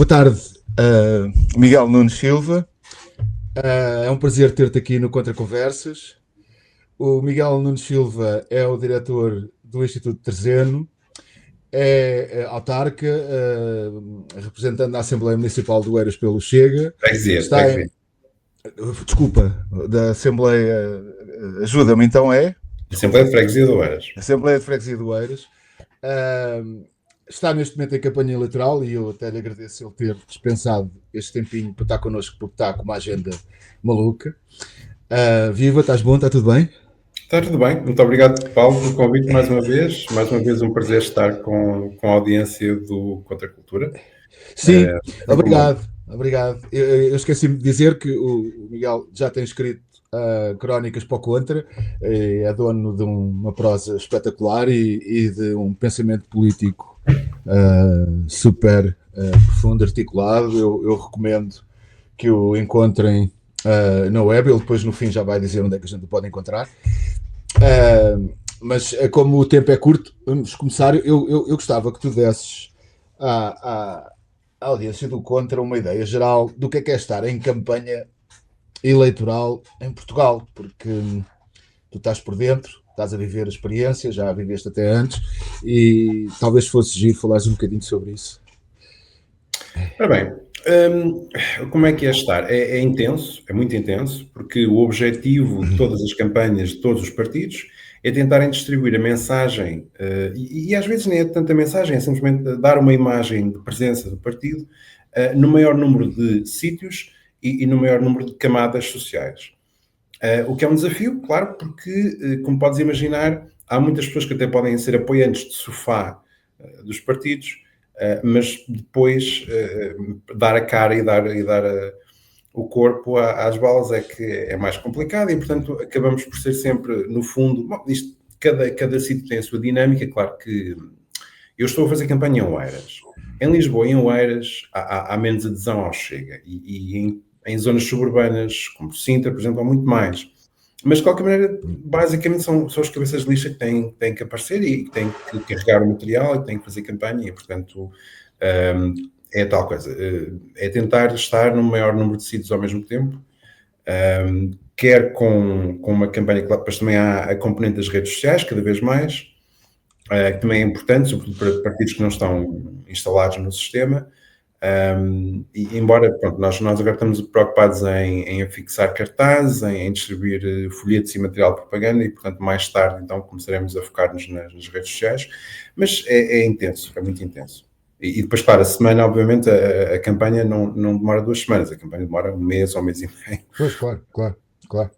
Boa tarde, Miguel Nunes Silva. É um prazer ter-te aqui no Contra Conversas. O Miguel Nunes Silva é o diretor do Instituto Terzeno, é autarca, representando a Assembleia Municipal do Oeiras pelo Chega. Freguesia. Desculpa, da Assembleia, ajuda-me então, é? Assembleia de Freguesia do Oeiras. Assembleia de Freguesia do Oeiras. Está neste momento em campanha eleitoral e eu até lhe agradeço ele ter dispensado este tempinho para estar connosco, porque está com uma agenda maluca. Viva, estás bom? Está tudo bem? Está tudo bem. Muito obrigado, Paulo, pelo convite mais uma vez. Mais uma vez um prazer estar com a audiência do Contra a Cultura. Sim, obrigado. Eu esqueci-me de dizer que o Miguel já tem escrito crónicas para o Contra, é dono de uma prosa espetacular e de um pensamento político super profundo, articulado. Eu recomendo que o encontrem na web. Ele depois no fim já vai dizer onde é que a gente o pode encontrar. Mas como o tempo é curto, vamos começar. Eu gostava que tu desses à audiência do Contra uma ideia geral do que é estar em campanha eleitoral em Portugal, porque tu estás por dentro, estás a viver a experiência, já a viveste até antes, e talvez fosse giro falares um bocadinho sobre isso. Ora bem, como é que é estar? É intenso, é muito intenso, porque o objetivo de todas as campanhas de todos os partidos é tentarem distribuir a mensagem, e às vezes nem é tanta mensagem, é simplesmente dar uma imagem de presença do partido no maior número de sítios e no maior número de camadas sociais. O que é um desafio, claro, porque, como podes imaginar, há muitas pessoas que até podem ser apoiantes de sofá dos partidos, mas depois dar a cara e dar o corpo às balas é que é mais complicado e, portanto, acabamos por ser sempre, no fundo, cada sítio tem a sua dinâmica. Claro que eu estou a fazer campanha em Oeiras. Em Lisboa e em Oeiras há menos adesão ao Chega e em zonas suburbanas, como Sintra, por exemplo, há muito mais. Mas, de qualquer maneira, basicamente são os cabeças de lista que têm que aparecer e que têm que carregar o material e que têm que fazer campanha e, portanto, é tal coisa. É tentar estar no maior número de sítios ao mesmo tempo, quer com uma campanha que depois também há a componente das redes sociais, cada vez mais, que também é importante, sobretudo para partidos que não estão instalados no sistema. E embora pronto, nós agora estamos preocupados em afixar cartazes, em distribuir folhetos e material de propaganda e, portanto, mais tarde então começaremos a focar-nos nas redes sociais, mas é intenso, é muito intenso. E depois, claro, a semana, obviamente, a campanha não demora 2 semanas, a campanha demora um mês ou um mês e meio. Pois, claro.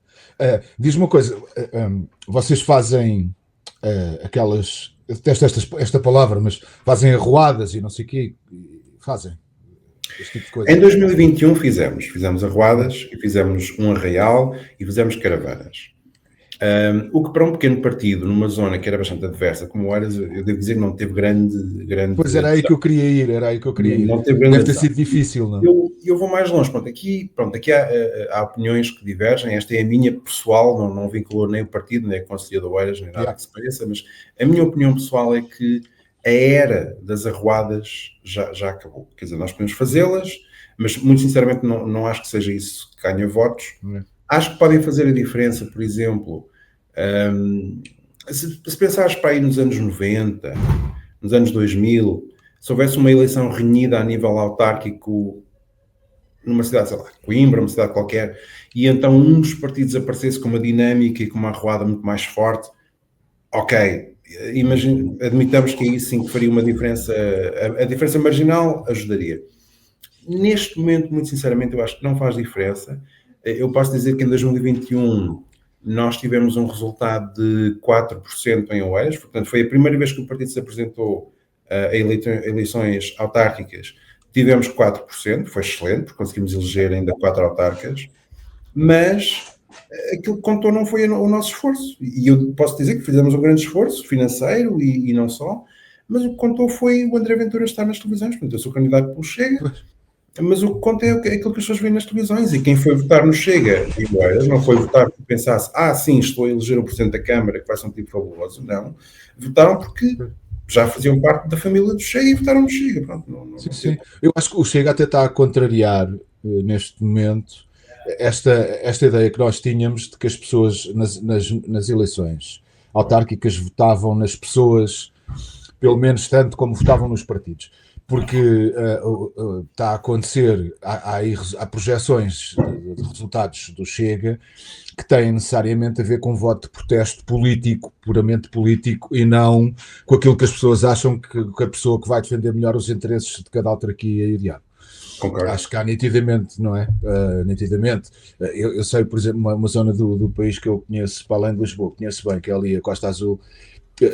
Diz-me uma coisa, vocês fazem aquelas, eu detesto esta palavra, mas fazem arruadas e não sei o quê, fazem este tipo de coisa. Em 2021 fizemos arruadas e fizemos um arraial e fizemos caravanas. O que para um pequeno partido numa zona que era bastante adversa como o Oeiras, eu devo dizer que não teve grande... Pois era aí que eu queria ir, Não teve grande Deve ter sido difícil, não? Eu vou mais longe. Aqui há opiniões que divergem. Esta é a minha pessoal, não vinculou nem o partido, nem a Conselhia de Oeiras, nem nada que se pareça, mas a minha opinião pessoal é que a era das arruadas já acabou. Quer dizer, nós podemos fazê-las, mas muito sinceramente não acho que seja isso que ganha votos. Acho que podem fazer a diferença, por exemplo, se pensares para aí nos anos 90, nos anos 2000, se houvesse uma eleição renhida a nível autárquico numa cidade, sei lá, Coimbra, uma cidade qualquer, e então um dos partidos aparecesse com uma dinâmica e com uma arruada muito mais forte, ok, admitamos que aí sim que faria uma diferença, a diferença marginal ajudaria. Neste momento, muito sinceramente, eu acho que não faz diferença. Eu posso dizer que em 2021 nós tivemos um resultado de 4% em Oeiras, portanto foi a primeira vez que o partido se apresentou a eleições autárquicas, tivemos 4%, foi excelente, porque conseguimos eleger ainda 4 autarcas, mas aquilo que contou não foi o nosso esforço, e eu posso dizer que fizemos um grande esforço financeiro e não só, mas o que contou foi o André Ventura estar nas televisões. Portanto, eu sou candidato pelo Chega, mas o que conta é aquilo que as pessoas veem nas televisões, e quem foi votar no Chega em Oeiras não foi votar porque pensasse, sim, estou a eleger o Presidente da Câmara, que vai ser um tipo fabuloso. Não, votaram porque já faziam parte da família do Chega e votaram no Chega. Pronto, sim. Eu acho que o Chega até está a contrariar, neste momento, esta ideia que nós tínhamos de que as pessoas nas eleições autárquicas votavam nas pessoas pelo menos tanto como votavam nos partidos. Porque está a acontecer, há projeções de resultados do Chega que têm necessariamente a ver com voto de protesto político, puramente político, e não com aquilo que as pessoas acham que a pessoa que vai defender melhor os interesses de cada autarquia e diabo. Concordo. Acho que há nitidamente, não é? Nitidamente. Eu sei, por exemplo, uma zona do país que eu conheço, para além de Lisboa, conheço bem, que é ali a Costa Azul,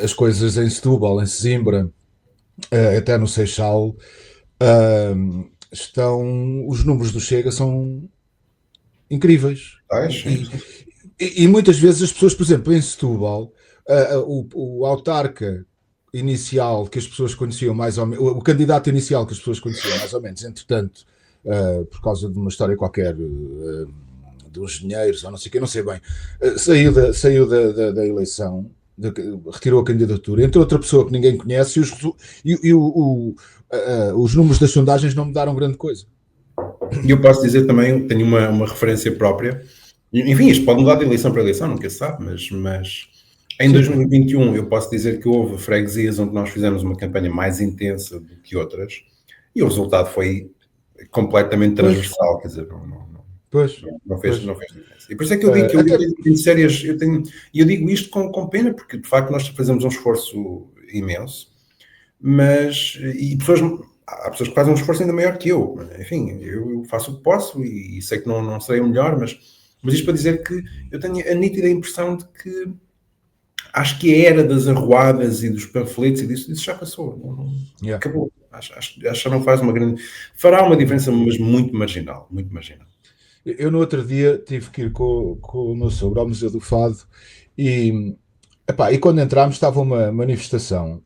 as coisas em Setúbal, em Sesimbra, até no Seixal, os números do Chega são incríveis. E muitas vezes as pessoas, por exemplo, em Setúbal, o autarca inicial que as pessoas conheciam mais ou menos, o candidato inicial que as pessoas conheciam mais ou menos, entretanto, por causa de uma história qualquer dos engenheiros, ou não sei o que, não sei bem, saiu da eleição, retirou a candidatura, entre outra pessoa que ninguém conhece, e os números das sondagens não mudaram grande coisa. E eu posso dizer também, tenho uma referência própria, enfim, isto pode mudar de eleição para eleição, nunca se sabe, mas em 2021 eu posso dizer que houve freguesias onde nós fizemos uma campanha mais intensa do que outras, e o resultado foi completamente transversal, quer dizer, não fez diferença. E por isso é que eu digo que eu tenho sérias, eu digo isto com pena, porque de facto nós fazemos um esforço imenso, mas há pessoas que fazem um esforço ainda maior que eu. Enfim, eu faço o que posso e sei que não serei o melhor, mas isto para dizer que eu tenho a nítida impressão de que acho que a era das arruadas e dos panfletos e disso já passou. Acabou. Acho que não faz uma grande... Fará uma diferença, mas muito marginal, muito marginal. Eu no outro dia tive que ir com o meu sogro ao Museu do Fado e quando entramos estava uma manifestação.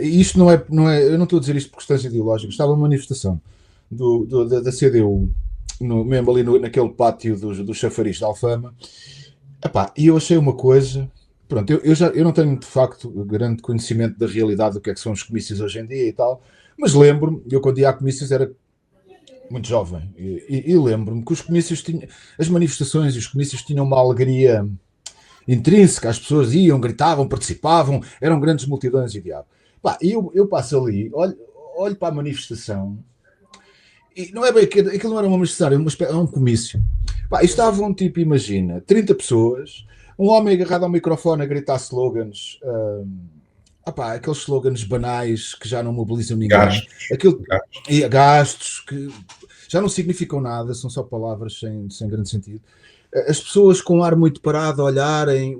E isto não é, eu não estou a dizer isto por questões ideológicas, estava uma manifestação da CDU, mesmo ali naquele pátio do chafariz da Alfama. E eu achei uma coisa, pronto, eu não tenho de facto grande conhecimento da realidade do que é que são os comícios hoje em dia e tal, mas lembro-me, eu quando ia a comícios era muito jovem, e lembro-me que os comícios tinham, as manifestações e os comícios tinham uma alegria intrínseca, as pessoas iam, gritavam, participavam, eram grandes multidões e diabo. Eu passo ali, olho para a manifestação, e não é bem aquilo, não era uma manifestação, era um comício. E estavam, tipo, imagina, 30 pessoas, um homem agarrado ao microfone a gritar slogans, aqueles slogans banais que já não mobilizam ninguém. Gastos que já não significam nada, são só palavras sem grande sentido. As pessoas com um ar muito parado a olharem,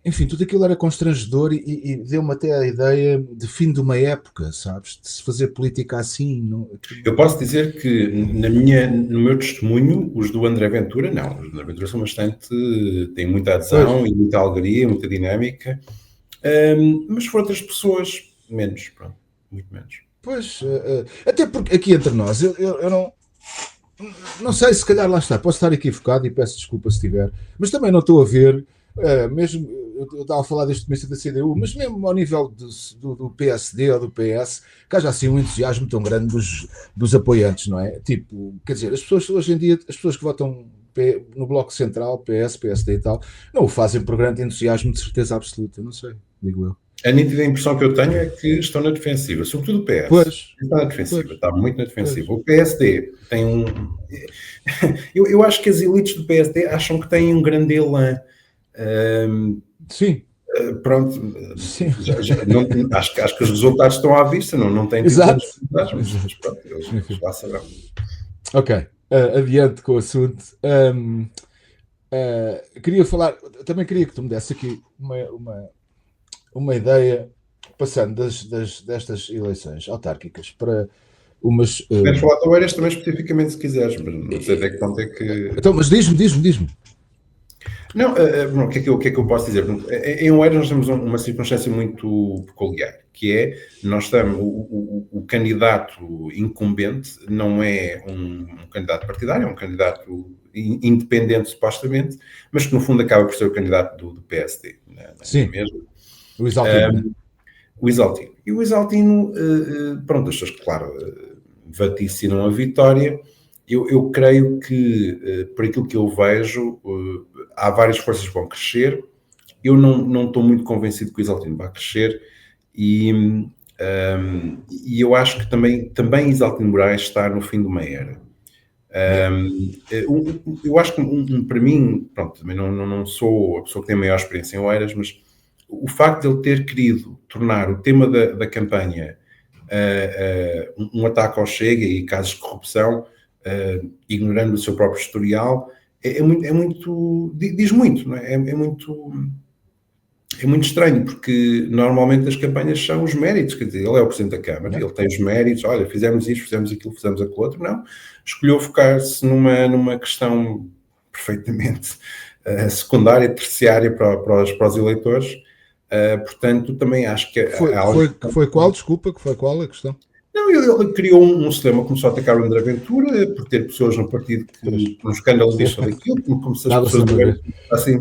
enfim, tudo aquilo era constrangedor e deu-me até a ideia de fim de uma época, sabes? De se fazer política assim. Não... Eu posso dizer que no meu testemunho, os do André Ventura, não. Os do André Ventura são bastante... têm muita adesão e muita alegria, muita dinâmica. Mas for outras pessoas, menos, pronto, muito menos. Pois, até porque aqui entre nós, eu não sei, se calhar lá está, posso estar equivocado e peço desculpa se estiver, mas também não estou a ver, mesmo, eu estava a falar deste comício da CDU, mas mesmo ao nível do PSD ou do PS, que haja assim um entusiasmo tão grande dos apoiantes, não é? Tipo, quer dizer, as pessoas hoje em dia, as pessoas que votam no Bloco Central, PS, PSD e tal, não o fazem por grande entusiasmo de certeza absoluta, não sei, digo eu. A nítida impressão que eu tenho é que estão na defensiva, sobretudo o PS. Pois. Está na defensiva, está muito na defensiva. O PSD tem um... Eu acho que as elites do PSD acham que têm um grande elan. Sim. Pronto. Sim. Acho que os resultados estão à vista, não têm... Exato. Mas pronto, eles lá saberão. Ok. Adiante com o assunto. Queria falar... Também queria que tu me desse aqui uma ideia, passando destas eleições autárquicas para umas... Queres falar de Oeiras também especificamente, se quiseres, mas não sei até que ponto é que... Então, mas diz-me. Não, o que é que eu posso dizer? Em Oeiras nós temos uma circunstância muito peculiar, que é, nós estamos, o candidato incumbente não é um candidato partidário, é um candidato independente, supostamente, mas que no fundo acaba por ser o candidato do PSD. Sim. Mesmo. Luís Altino. o Isaltino. E o Isaltino, pronto, as pessoas, claro, vaticinam a vitória. Eu creio que, por aquilo que eu vejo, há várias forças que vão crescer. Eu não estou muito convencido que o Isaltino vai crescer e eu acho que também Isaltino Moraes está no fim de uma era. Eu acho que, para mim, pronto, também não sou a pessoa que tem a maior experiência em Oeiras, mas o facto de ele ter querido tornar o tema da campanha um ataque ao Chega e casos de corrupção, ignorando o seu próprio historial, é muito diz muito, não é? É muito estranho, porque normalmente as campanhas são os méritos, quer dizer, ele é o Presidente da Câmara, ele tem os méritos, olha, fizemos isto, fizemos aquilo, fizemos aquilo outro, não. Escolheu focar-se numa questão perfeitamente secundária, terciária para os eleitores, portanto, também acho que... Foi qual, desculpa, que foi qual a questão? Não, ele criou um sistema, começou a atacar o André Ventura por ter pessoas no partido que um escândalo disto ou daquilo, como se as pessoas assim.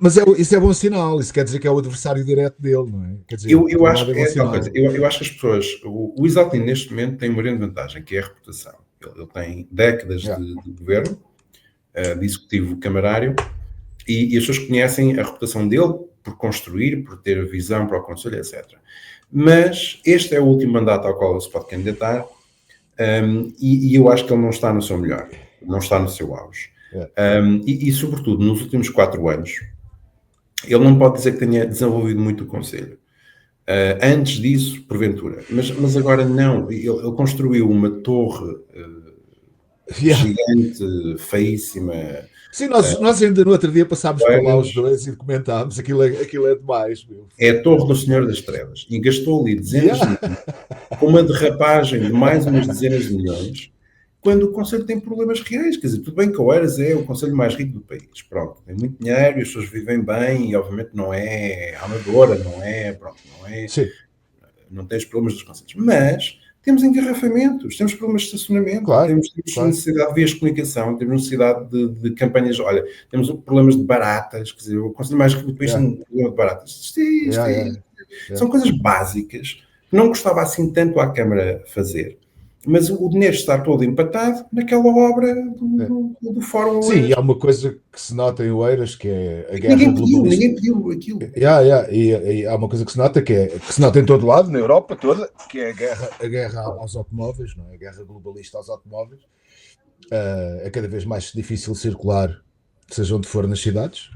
Mas isso é bom sinal, isso quer dizer que é o adversário direto dele, não é? Quer dizer, eu acho que as pessoas, o Isaltino neste momento tem uma grande vantagem, que é a reputação. Ele tem décadas de governo, de executivo camarário, e as pessoas conhecem a reputação dele por construir, por ter visão para o Conselho, etc. Mas este é o último mandato ao qual ele se pode candidatar, e eu acho que ele não está no seu melhor, não está no seu auge. E sobretudo, nos últimos 4 anos, ele não pode dizer que tenha desenvolvido muito o Conselho. Antes disso, porventura. Mas agora não. Ele construiu uma torre gigante, feíssima. Sim, nós ainda no outro dia passámos por lá os dois e comentámos, aquilo é demais. Meu. É a Torre do Senhor das Trevas. E gastou ali dezenas de milhões, com uma derrapagem de mais umas dezenas de milhões, quando o Conselho tem problemas reais. Quer dizer, tudo bem que Oeiras é o Conselho mais rico do país. Pronto, tem muito dinheiro e as pessoas vivem bem e obviamente não é amadora, Sim. Não tem os problemas dos conselhos. Mas temos engarrafamentos, temos problemas de estacionamento, temos necessidade de vias de comunicação, temos necessidade de campanhas, olha, temos problemas de baratas, quer dizer, o Conselho mais rico do país tem um problema de baratas. São coisas básicas que não custava assim tanto à Câmara fazer. Mas o dinheiro está todo empatado naquela obra do Fórum Oeiras. Sim, e há uma coisa que se nota em Oeiras, que é a guerra Ninguém pediu aquilo. E há uma coisa que se nota, que se nota em todo lado, na Europa toda, que é a guerra aos automóveis, não é? A guerra globalista aos automóveis. É cada vez mais difícil circular, seja onde for nas cidades.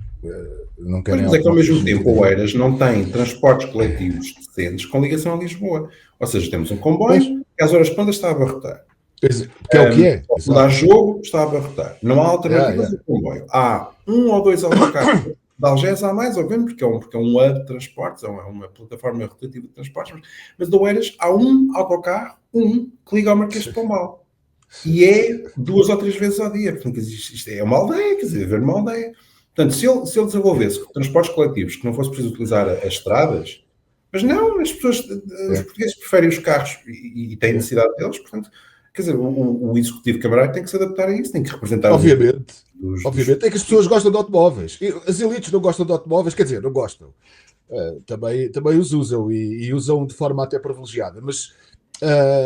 Não querem mas é que ao mesmo tempo o Oeiras não tem transportes coletivos decentes com ligação a Lisboa. Ou seja, temos um comboio que às horas pontas está a abarrotar. Que é o que é. Dá jogo, está a abarrotar. Não há alternativas ao comboio. Há 1 ou 2 autocarros. De Algés há mais, obviamente, porque é um hub de transportes, é uma plataforma rotativa de transportes. Mas do Oeiras há um autocarro, que liga ao Marquês de Pombal. E é 2 ou 3 vezes ao dia. Portanto, isto é uma aldeia, quer dizer, haver uma aldeia. Portanto, se ele desenvolvesse transportes coletivos que não fosse preciso utilizar as estradas, mas não, os portugueses preferem os carros e têm necessidade deles, portanto, quer dizer, o executivo camarário tem que se adaptar a isso, tem que representar... Obviamente, é que as pessoas gostam de automóveis, as elites não gostam de automóveis, quer dizer, não gostam, também os usam e usam de forma até privilegiada, mas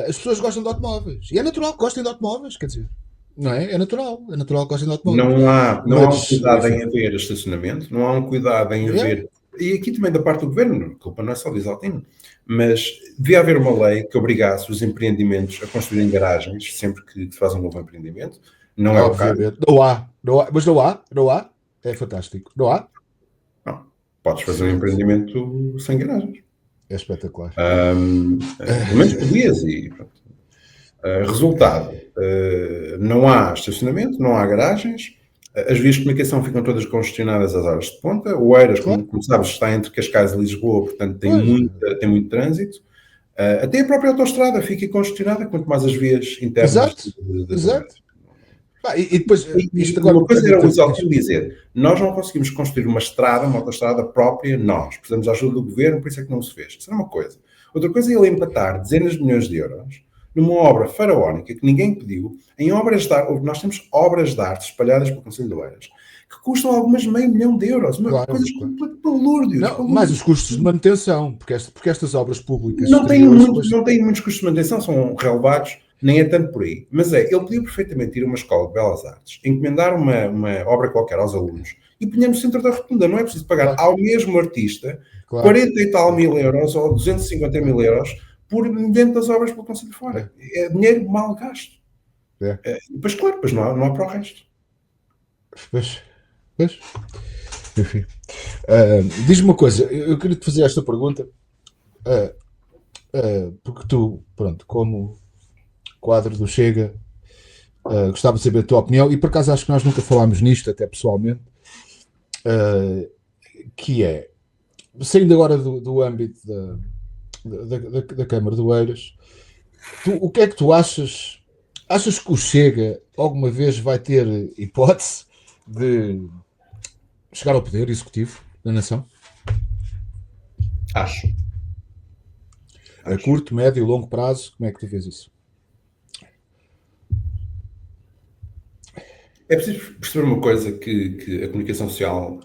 as pessoas gostam de automóveis, e é natural que gostem de automóveis, quer dizer... Não é? É natural que gostem de automóveis. Não há um cuidado em haver estacionamento, não há um cuidado em haver... E aqui também da parte do governo, a culpa não é só do Isaltino, mas devia haver uma lei que obrigasse os empreendimentos a construírem garagens sempre que se faz um novo empreendimento. Não é o caso. Mas não há. É fantástico. Não há? Não. Podes fazer um empreendimento sem garagens. É espetacular. Pelo menos podias e pronto. Resultado, não há estacionamento, não há garagens, as vias de comunicação ficam todas congestionadas às horas de ponta, o Oeiras, como sabes, está entre Cascais e Lisboa, portanto tem muito trânsito, até a própria autoestrada fica congestionada, quanto mais as vias internas. Exato. E depois, uma coisa era o Isaltino dizer, nós não conseguimos construir uma autoestrada própria, nós precisamos da ajuda do governo, por isso é que não se fez. Isso é uma coisa. Outra coisa é ele empatar dezenas de milhões de euros numa obra faraónica que ninguém pediu, em obras de arte. Nós temos obras de arte espalhadas pelo Conselho de Oeiras, que custam algumas meio milhão de euros, coisas palúrdios. Mais os custos de manutenção, porque estas obras públicas não têm muitos custos de manutenção, são relevados, nem é tanto por aí. Mas ele podia perfeitamente ir a uma escola de belas artes, encomendar uma obra qualquer aos alunos e punha no centro da rotunda. Não é preciso pagar ao mesmo artista 40 e tal mil euros ou 250 mil euros por dentro das obras pelo Conselho de Fora. É dinheiro mal gasto. Depois, claro, depois não há para o resto. Pois. Enfim. Diz-me uma coisa, eu queria te fazer esta pergunta, porque tu, pronto, como quadro do Chega, gostava de saber a tua opinião, e por acaso acho que nós nunca falámos nisto, até pessoalmente, que é, saindo agora do âmbito da Câmara de Oeiras, o que é que tu achas? Achas que o Chega alguma vez vai ter hipótese de chegar ao poder executivo da nação? Acho. A curto, médio e longo prazo, como é que tu vês isso? É preciso perceber uma coisa que a comunicação social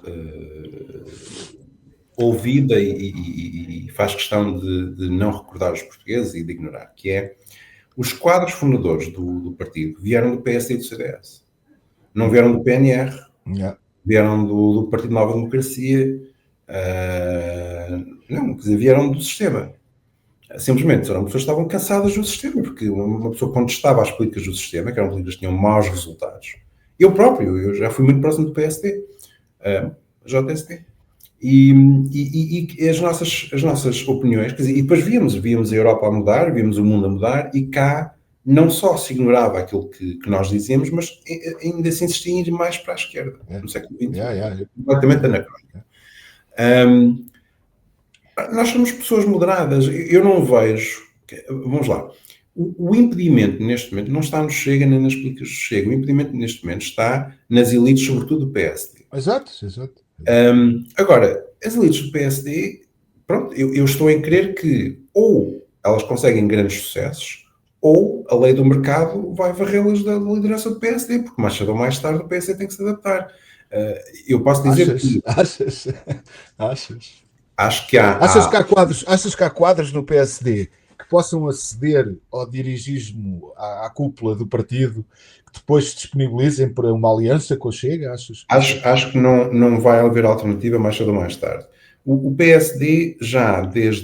ouvida e faz questão de não recordar os portugueses e de ignorar, que é os quadros fundadores do partido vieram do PSD e do CDS. Não vieram do PNR, vieram do Partido Nova Democracia, não, quer dizer, vieram do sistema. Simplesmente eram pessoas que estavam cansadas do sistema, porque uma pessoa contestava as políticas do sistema, que eram políticas que tinham maus resultados. Eu próprio, já fui muito próximo do PSD, JST. E as nossas opiniões, quer dizer, e depois víamos a Europa a mudar, víamos o mundo a mudar, e cá não só se ignorava aquilo que nós dizíamos, mas ainda se insistia em ir mais para a esquerda, no século XX, completamente anacrónico. Nós somos pessoas moderadas, eu não vejo, vamos lá, o impedimento neste momento não está no Chega nem nas políticas do Chega, o impedimento neste momento está nas elites, sobretudo do PSD. Exato. Agora, as elites do PSD, pronto, eu estou em crer que ou elas conseguem grandes sucessos, ou a lei do mercado vai varrê-las da liderança do PSD, porque mais cedo ou mais tarde o PSD tem que se adaptar. Eu posso dizer que... Achas? Acho que há... Achas que há quadros no PSD que possam aceder ao dirigismo, à cúpula do partido, que depois se disponibilizem para uma aliança com o Chega? Acho que não vai haver alternativa mais cedo ou mais tarde. O PSD já desde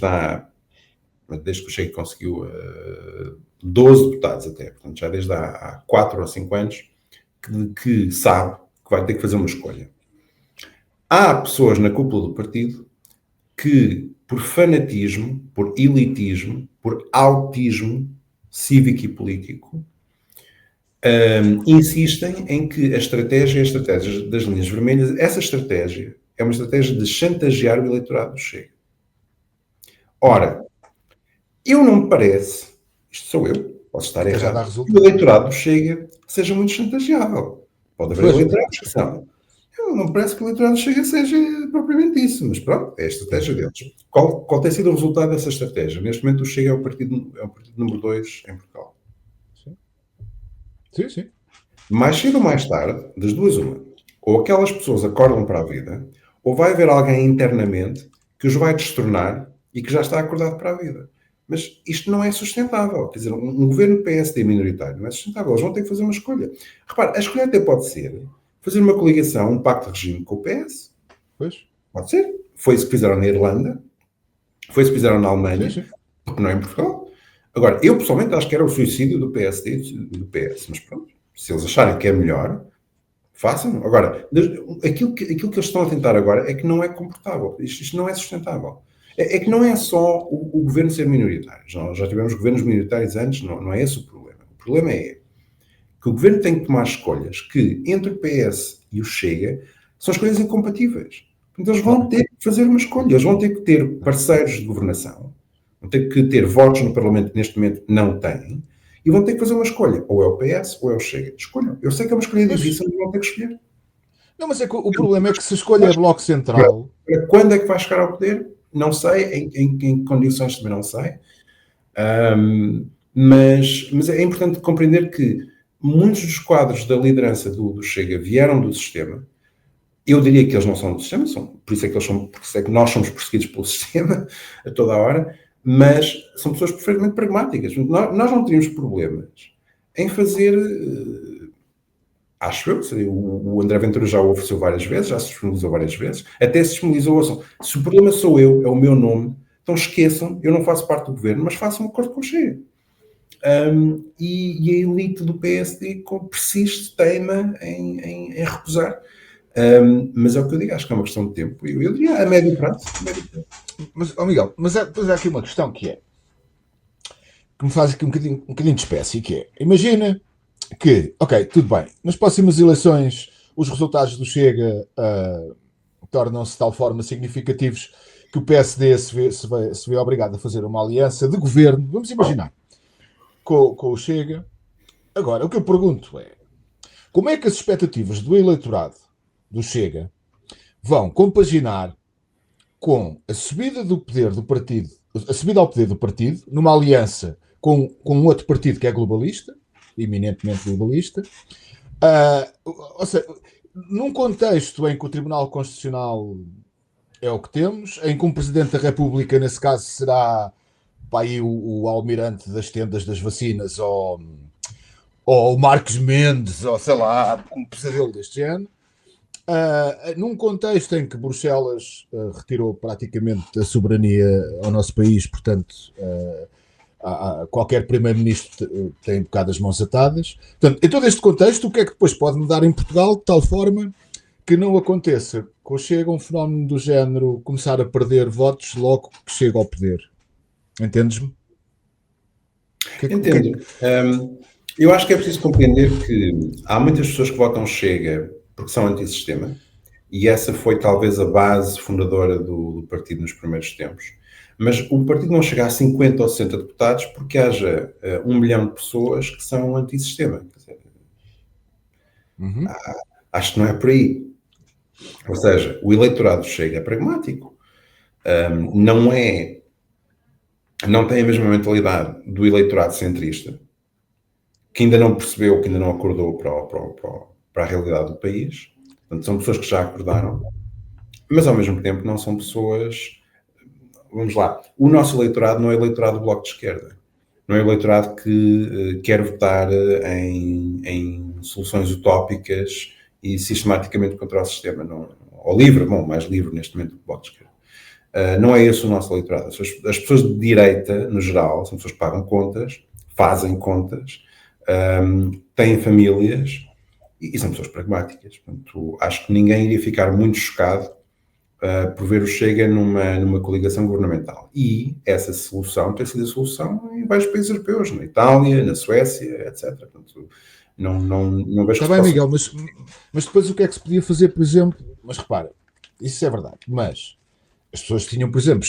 que o Chega conseguiu 12 deputados até, portanto já desde há 4 ou 5 anos que sabe que vai ter que fazer uma escolha. Há pessoas na cúpula do partido que, por fanatismo, por elitismo, por autismo cívico e político, insistem em que a estratégia das linhas vermelhas, essa estratégia é uma estratégia de chantagear o eleitorado do Chega. Ora, eu não me parece, isto sou eu, posso estar errado, que o eleitorado do Chega seja muito chantageável. Pode haver eleitorados que são. Não me parece que o eleitorado do Chega seja propriamente isso, mas pronto, é a estratégia deles. Qual tem sido o resultado dessa estratégia? Neste momento o Chega é o partido número 2 em Portugal. Sim. Mais cedo ou mais tarde, das duas uma, ou aquelas pessoas acordam para a vida, ou vai haver alguém internamente que os vai destornar e que já está acordado para a vida. Mas isto não é sustentável. Quer dizer, um governo PSD minoritário não é sustentável. Eles vão ter que fazer uma escolha. Repare, a escolha até pode ser fazer uma coligação, um pacto de regime com o PS. Pois. Pode ser. Foi isso que fizeram na Irlanda. Foi isso que fizeram na Alemanha. Porque não é em Portugal. Agora, eu pessoalmente acho que era o suicídio do PSD e do PS. Mas pronto. Se eles acharem que é melhor, façam. Agora, aquilo que eles estão a tentar agora é que não é comportável. Isto não é sustentável. É que não é só o governo ser minoritário. Já tivemos governos minoritários antes, não é esse o problema. O problema é que o governo tem que tomar escolhas que, entre o PS e o Chega, são escolhas incompatíveis. Então eles vão ter que fazer uma escolha. Eles vão ter que ter parceiros de governação, vão ter que ter votos no Parlamento que neste momento não têm, e vão ter que fazer uma escolha. Ou é o PS ou é o Chega. Escolham. Eu sei que é uma escolha difícil, mas vão ter que escolher. Não, mas é que o problema é que se escolhe a Bloco Central... Quando é que vai chegar ao poder? Não sei, em condições também não sei, mas é importante compreender que muitos dos quadros da liderança do Chega vieram do sistema, Eu diria que eles não são do sistema, por isso é que por isso é que nós somos perseguidos pelo sistema a toda a hora, mas são pessoas perfeitamente pragmáticas. Nós não teríamos problemas em fazer, acho eu, o André Ventura já o ofereceu várias vezes, já se disponibilizou várias vezes, até se disponibilizou, se o problema sou eu, é o meu nome, então esqueçam, eu não faço parte do governo, mas façam um acordo com o Chega. E a elite do PSD persiste, teima em recusar. Mas é o que eu digo, acho que é uma questão de tempo. Eu diria a médio prazo. Mas, Miguel, mas depois há aqui uma questão que me faz aqui um bocadinho de espécie, que é, imagina que, ok, tudo bem, nas próximas eleições os resultados do Chega tornam-se de tal forma significativos que o PSD se vê obrigado a fazer uma aliança de governo, vamos imaginar, com o Chega. Agora, o que eu pergunto é, como é que as expectativas do eleitorado do Chega vão compaginar com a subida do poder do partido, a subida ao poder do partido, numa aliança com um outro partido que é globalista, eminentemente globalista, ou seja, num contexto em que o Tribunal Constitucional é o que temos, em que um Presidente da República, nesse caso, será aí o almirante das tendas das vacinas, ou o Marcos Mendes, ou sei lá, um pesadelo deste género, num contexto em que Bruxelas retirou praticamente a soberania ao nosso país, portanto, qualquer primeiro-ministro tem um bocado as mãos atadas. Portanto, em todo este contexto, o que é que depois pode mudar em Portugal de tal forma que não aconteça que chega um fenómeno do género começar a perder votos logo que chega ao poder? Entendes-me? Entendo. Eu acho que é preciso compreender que há muitas pessoas que votam Chega porque são antissistema, e essa foi talvez a base fundadora do partido nos primeiros tempos. Mas o partido não chega a 50 ou 60 deputados porque haja 1 milhão de pessoas que são antissistema. Acho que não é por aí. Ou seja, o eleitorado Chega é pragmático. Não tem a mesma mentalidade do eleitorado centrista, que ainda não percebeu, que ainda não acordou para a realidade do país. Portanto, são pessoas que já acordaram, mas ao mesmo tempo não são pessoas... Vamos lá, o nosso eleitorado não é eleitorado do Bloco de Esquerda. Não é eleitorado que quer votar em soluções utópicas e sistematicamente contra o sistema. Não, ou livre, mais livre neste momento do Bloco de Esquerda. Não é esse o nosso eleitorado. As pessoas de direita, no geral, são pessoas que pagam contas, fazem contas, têm famílias e são pessoas pragmáticas. Portanto, acho que ninguém iria ficar muito chocado por ver o Chega numa coligação governamental. E essa solução tem sido a solução em vários países europeus, na Itália, na Suécia, etc. Portanto, não vejo... Está bem, Miguel, mas depois o que é que se podia fazer, por exemplo? Mas repara, isso é verdade, mas as pessoas tinham, por exemplo,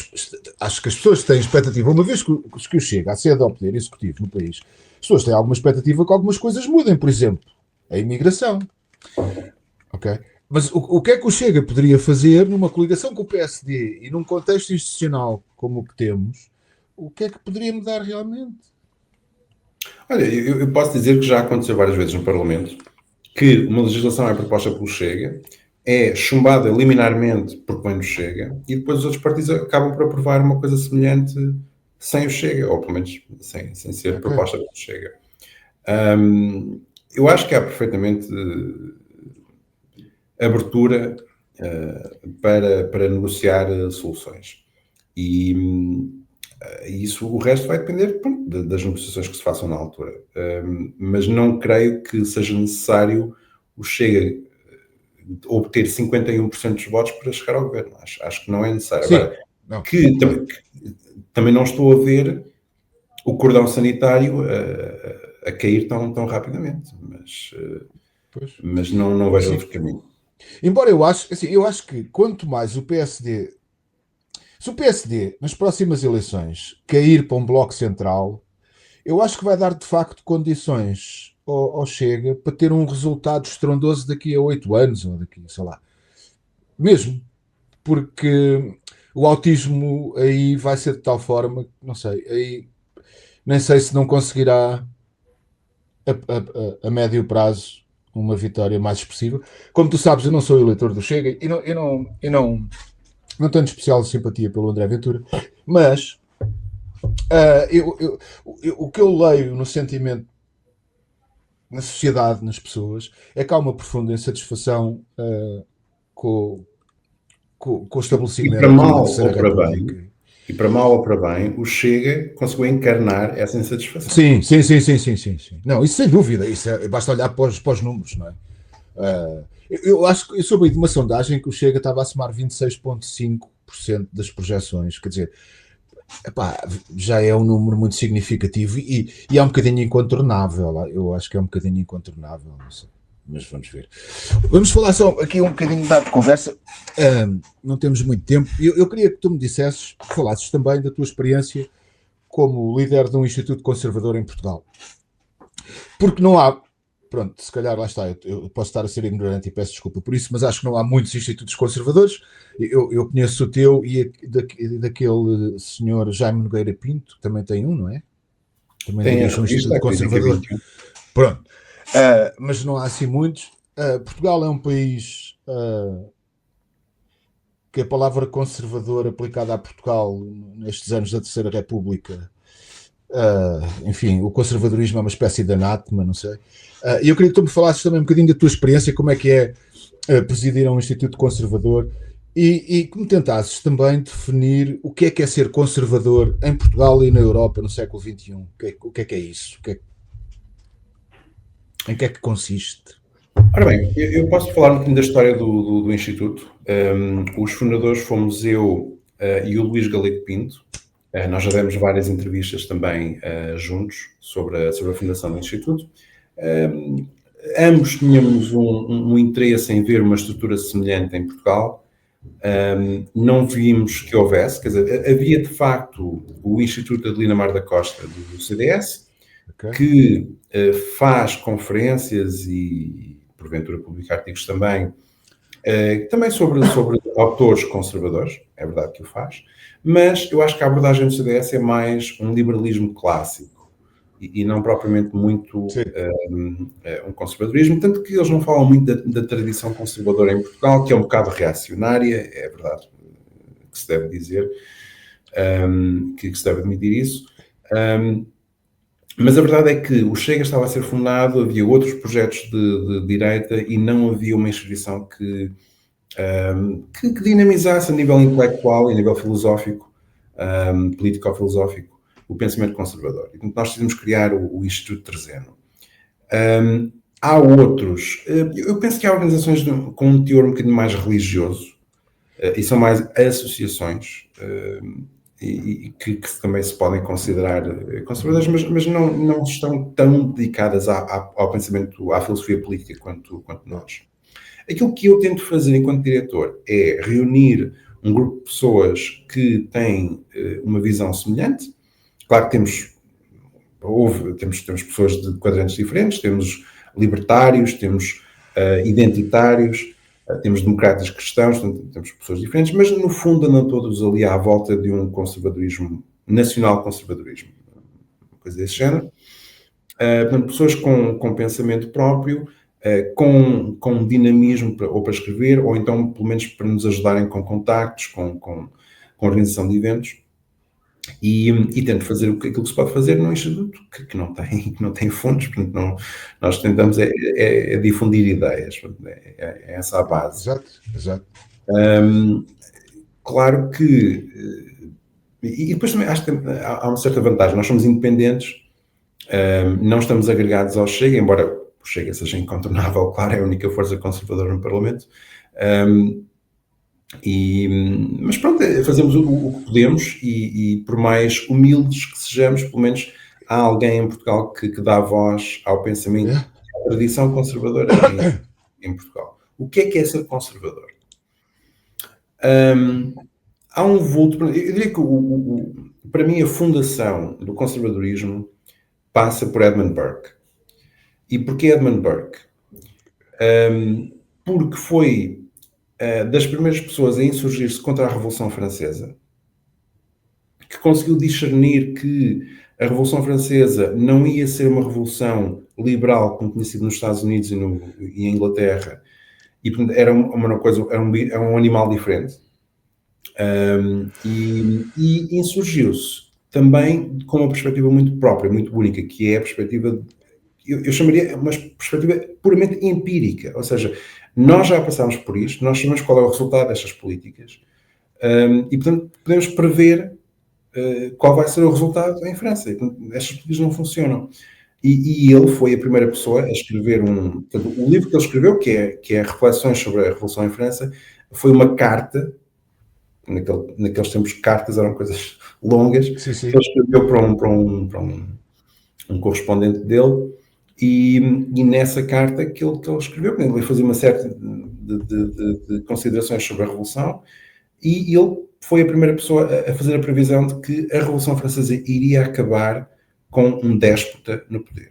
acho que as pessoas têm expectativa, uma vez que o Chega a sede ao poder executivo no país, as pessoas têm alguma expectativa que algumas coisas mudem, por exemplo, a imigração. Ok? Mas o que é que o Chega poderia fazer numa coligação com o PSD e num contexto institucional como o que temos? O que é que poderia mudar realmente? Olha, eu posso dizer que já aconteceu várias vezes no Parlamento que uma legislação é proposta pelo Chega, é chumbada liminarmente porque vem do Chega, e depois os outros partidos acabam por aprovar uma coisa semelhante sem o Chega, ou pelo menos sem ser proposta pelo Chega. Eu acho que há perfeitamente abertura para negociar soluções. E isso, o resto vai depender das negociações que se façam na altura. Mas não creio que seja necessário o Chega obter 51% dos votos para chegar ao governo. Acho que não é necessário. Sim, agora, não. Também não estou a ver o cordão sanitário a cair tão rapidamente. Mas não vejo outro caminho. Embora eu acho que quanto mais o PSD... Se o PSD, nas próximas eleições, cair para um bloco central, eu acho que vai dar, de facto, condições ao Chega para ter um resultado estrondoso daqui a 8 anos, ou daqui, sei lá. Mesmo. Porque o autismo aí vai ser de tal forma, não sei, aí nem sei se não conseguirá a médio prazo uma vitória mais expressiva. Como tu sabes, eu não sou eleitor do Chega e não tenho especial simpatia pelo André Ventura, mas o que eu leio no sentimento na sociedade, nas pessoas, é que há uma profunda insatisfação com, com o E para estabelecimento da mal Terceira ou para bem, República. o Chega conseguiu encarnar essa insatisfação. Sim, sim, sim, sim, sim, sim, sim. Não, isso sem dúvida, basta olhar para os números, não é? Eu acho que eu soube de uma sondagem que o Chega estava a somar 26,5% das projeções, quer dizer, epá, já é um número muito significativo e é um bocadinho incontornável. Eu acho que é um bocadinho incontornável, não sei. Mas vamos ver. Vamos falar só aqui um bocadinho da conversa. Não temos muito tempo. Eu queria que tu me dissesses, falasses também da tua experiência como líder de um instituto conservador em Portugal. Porque não há, pronto, se calhar lá está, eu posso estar a ser ignorante e peço desculpa por isso, mas acho que não há muitos institutos conservadores. Eu conheço o teu e daquele senhor Jaime Nogueira Pinto, que também tem um, não é? Também Tem a dirige um revista, instituto a Clínica conservador. 21. Pronto. Mas não há assim muitos. Portugal é um país que a palavra conservador aplicada a Portugal nestes anos da Terceira República, enfim, o conservadorismo é uma espécie de anátema, não sei. E eu queria que tu me falasses também um bocadinho da tua experiência, como é que é presidir um instituto conservador e que me tentasses também definir o que é ser conservador em Portugal e na Europa no século XXI. O que é isso? Em que é que consiste? Ora bem, eu posso falar um bocadinho da história do Instituto. Os fundadores fomos eu e o Luís Galego Pinto. Nós já demos várias entrevistas também juntos sobre a fundação do Instituto. Ambos tínhamos um interesse em ver uma estrutura semelhante em Portugal. Não vimos que houvesse, quer dizer, havia de facto o Instituto Adelina Mar da Costa do CDS, Okay. que faz conferências e porventura publica artigos também sobre autores conservadores, é verdade que o faz, mas eu acho que a abordagem do CDS é mais um liberalismo clássico e não propriamente muito um conservadorismo, tanto que eles não falam muito da tradição conservadora em Portugal, que é um bocado reacionária, é verdade que se deve dizer, que se deve admitir isso. Mas a verdade é que o Chega estava a ser fundado, havia outros projetos de direita e não havia uma instituição que dinamizasse a nível intelectual e a nível filosófico, político-filosófico, o pensamento conservador. E nós decidimos criar o Instituto Terzeno. Há outros, eu penso que há organizações com um teor um bocadinho mais religioso, e são mais associações, e que também se podem considerar conservadoras, mas não estão tão dedicadas ao pensamento, à filosofia política quanto nós. Aquilo que eu tento fazer enquanto diretor é reunir um grupo de pessoas que têm uma visão semelhante. Claro que temos pessoas de quadrantes diferentes, temos libertários, temos identitários, temos democratas cristãos, temos pessoas diferentes, mas no fundo andam todos ali à volta de um conservadorismo, nacional-conservadorismo, uma coisa desse género. Portanto, pessoas com pensamento próprio, com dinamismo ou para escrever, ou então pelo menos para nos ajudarem com contactos, com organização de eventos. E tento fazer aquilo que se pode fazer num instituto que não tem fundos, portanto nós tentamos difundir ideias, é essa a base. Exato. Claro que e depois também acho que há uma certa vantagem, nós somos independentes, não estamos agregados ao Chega, embora o Chega seja incontornável, claro, é a única força conservadora no Parlamento, mas pronto, fazemos o que podemos e por mais humildes que sejamos, pelo menos há alguém em Portugal que dá voz ao pensamento, à tradição conservadora em Portugal. O que é ser conservador? Há um vulto, eu diria que para mim a fundação do conservadorismo passa por Edmund Burke. E porquê Edmund Burke? Porque foi das primeiras pessoas a insurgir-se contra a Revolução Francesa, que conseguiu discernir que a Revolução Francesa não ia ser uma revolução liberal como tinha sido nos Estados Unidos e em Inglaterra, e portanto, era uma coisa, era um animal diferente. E insurgiu-se também com uma perspectiva muito própria, muito única, que é a perspectiva, eu chamaria uma perspectiva puramente empírica, ou seja, nós já passámos por isto, nós sabemos qual é o resultado destas políticas, e portanto podemos prever qual vai ser o resultado em França. E, portanto, estas políticas não funcionam. E ele foi a primeira pessoa a escrever portanto, o livro que ele escreveu, que é Reflexões sobre a Revolução em França, foi uma carta. Naqueles tempos, cartas eram coisas longas. Sim. Ele escreveu para um correspondente dele, e nessa carta que ele escreveu, ele fazia uma série de considerações sobre a Revolução, e ele foi a primeira pessoa a fazer a previsão de que a Revolução Francesa iria acabar com um déspota no poder.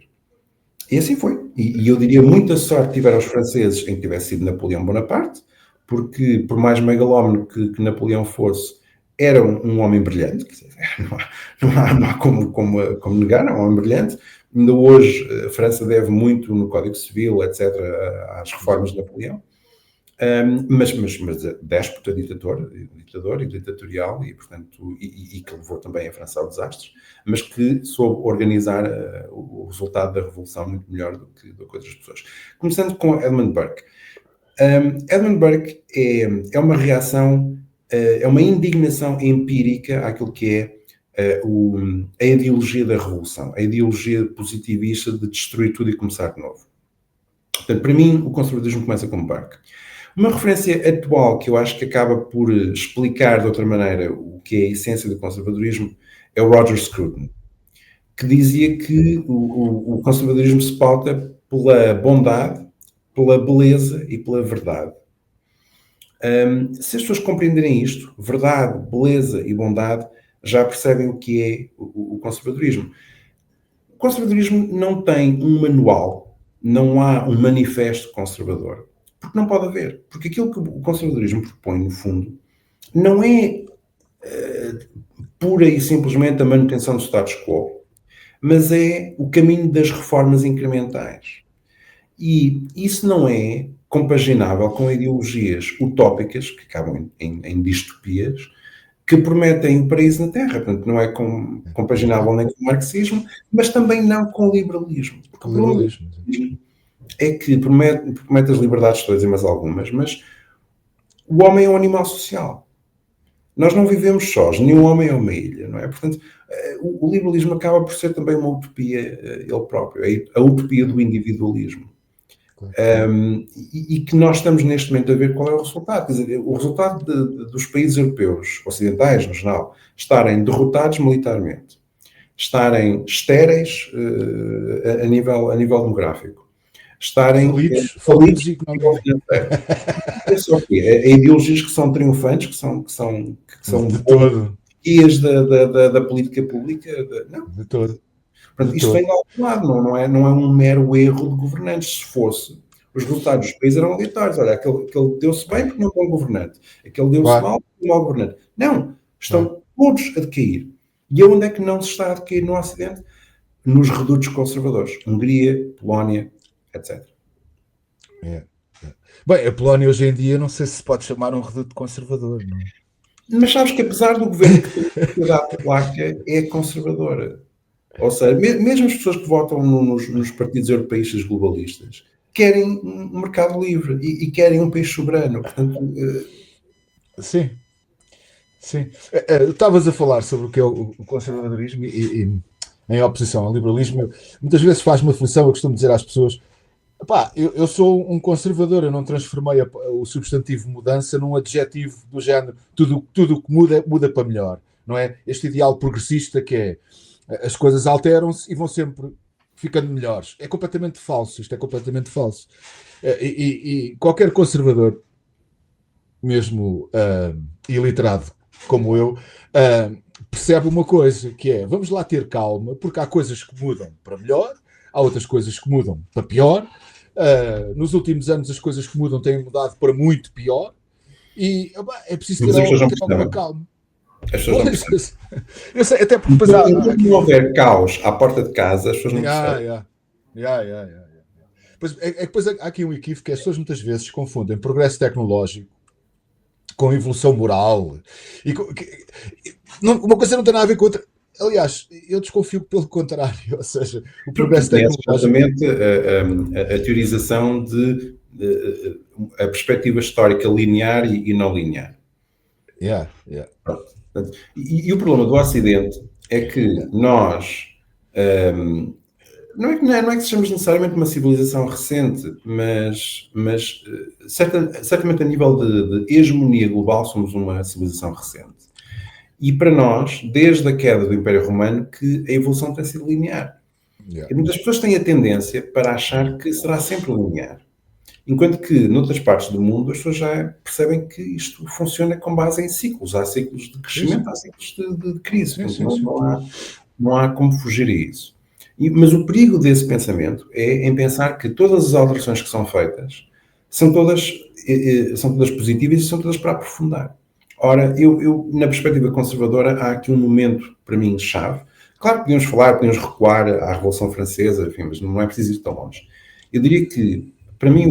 E assim foi. E eu diria, muita sorte tiveram os franceses em que tivesse sido Napoleão Bonaparte, porque, por mais megalómano que Napoleão fosse, era um homem brilhante. Não há como negar, é um homem brilhante. Ainda hoje, a França deve muito no Código Civil, etc., às reformas de Napoleão. Mas déspota, ditador e ditatorial, e portanto, e que levou também a França ao desastre, mas que soube organizar o resultado da Revolução muito melhor do que outras pessoas. Começando com Edmund Burke. Edmund Burke é uma reação, é uma indignação empírica àquilo que é a ideologia da Revolução, a ideologia positivista de destruir tudo e começar de novo. Portanto, para mim, o conservadorismo começa com Burke. Uma referência atual que eu acho que acaba por explicar de outra maneira o que é a essência do conservadorismo é o Roger Scruton, que dizia que o conservadorismo se pauta pela bondade, pela beleza e pela verdade. Se as pessoas compreenderem isto, verdade, beleza e bondade, já percebem o que é o conservadorismo. O conservadorismo não tem um manual, não há um manifesto conservador. Porque não pode haver. Porque aquilo que o conservadorismo propõe, no fundo, não é pura e simplesmente a manutenção do status quo, mas é o caminho das reformas incrementais. E isso não é compaginável com ideologias utópicas, que acabam em distopias, que prometem o paraíso na Terra. Portanto, não é compaginável nem com o marxismo, mas também não com o liberalismo. Com o liberalismo. É que promete as liberdades todas e mais algumas, mas o homem é um animal social. Nós não vivemos sós, nenhum homem é uma ilha, não é? Portanto, o liberalismo acaba por ser também uma utopia ele próprio, a utopia do individualismo. E que nós estamos neste momento a ver qual é o resultado. Quer dizer, o resultado dos países europeus, ocidentais no geral, estarem derrotados militarmente, estarem estéreis a nível demográfico, estarem falidos economicamente. É só que é ideologias que são triunfantes, que são de todo. Guias da política pública. Não. De todo. Portanto, isto vem de algum lado, não é um mero erro de governantes. Se fosse, os resultados dos países eram aleatórios. Olha, aquele deu-se bem porque não é um bom governante. Aquele deu-se mal porque não é um mau governante. Não. Estão todos a decair. E onde é que não se está a decair no Ocidente? Nos redutos conservadores. Hungria, Polónia, etc. Bem, a Polónia hoje em dia não sei se pode chamar um reduto conservador, não é? Mas sabes que apesar do governo que tem a polaca é conservadora. Ou seja, mesmo as pessoas que votam nos partidos europeístas globalistas querem um mercado livre e querem um país soberano. Portanto, Sim. Estavas a falar sobre o que é o conservadorismo e em oposição ao liberalismo. Muitas vezes faz uma função, eu costumo dizer às pessoas, eu sou um conservador, eu não transformei o substantivo mudança num adjetivo do género, tudo o que muda para melhor, não é? Este ideal progressista que é, as coisas alteram-se e vão sempre ficando melhores. É completamente falso, isto é completamente falso. E qualquer conservador, mesmo iliterado como eu, percebe uma coisa, que é, vamos lá ter calma, porque há coisas que mudam para melhor, há outras coisas que mudam para pior. Nos últimos anos as coisas que mudam têm mudado para muito pior e é preciso ter alguma calma. As pessoas não percebem. Eu sei, até porque não houver caos à porta de casa, as pessoas não percebem. Yeah, yeah, yeah, yeah. Pois, depois há aqui um equívoco que as pessoas muitas vezes confundem progresso tecnológico com evolução moral. Uma coisa não tem nada a ver com outra. Aliás, eu desconfio pelo contrário, ou seja, o Tu progresso conheces tecnológico. exatamente a teorização de a perspectiva histórica linear e não linear. Yeah, yeah, Pronto. E o problema do Ocidente é que yeah. nós não é que sejamos necessariamente uma civilização recente, mas certamente a nível de hegemonia global somos uma civilização recente. E para nós, desde a queda do Império Romano, que a evolução tem sido linear. Yeah. E muitas pessoas têm a tendência para achar que será sempre linear. Enquanto que, noutras partes do mundo, as pessoas já percebem que isto funciona com base em ciclos. Há ciclos de Sim, crescimento, sim. há ciclos de crise. Sim, Portanto, sim, sim. não há como fugir a isso. Mas o perigo desse pensamento é em pensar que todas as alterações que são feitas são todas positivas e são todas para aprofundar. Ora, na perspectiva conservadora, há aqui um momento, para mim, chave. Claro que podíamos recuar à Revolução Francesa, enfim, mas não é preciso ir tão longe. Eu diria que, para mim,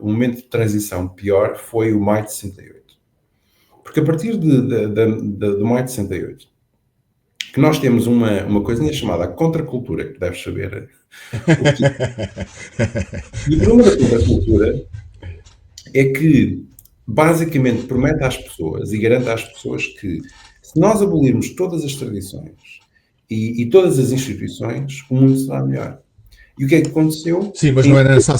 o momento de transição pior foi o maio de 68. Porque a partir do maio de 68, que nós temos uma coisinha chamada contracultura, que deves saber o que é. E o problema da contracultura é que, basicamente, promete às pessoas e garante às pessoas que, se nós abolirmos todas as tradições e todas as instituições, o mundo será melhor. E o que é que aconteceu? Sim, mas não é nessa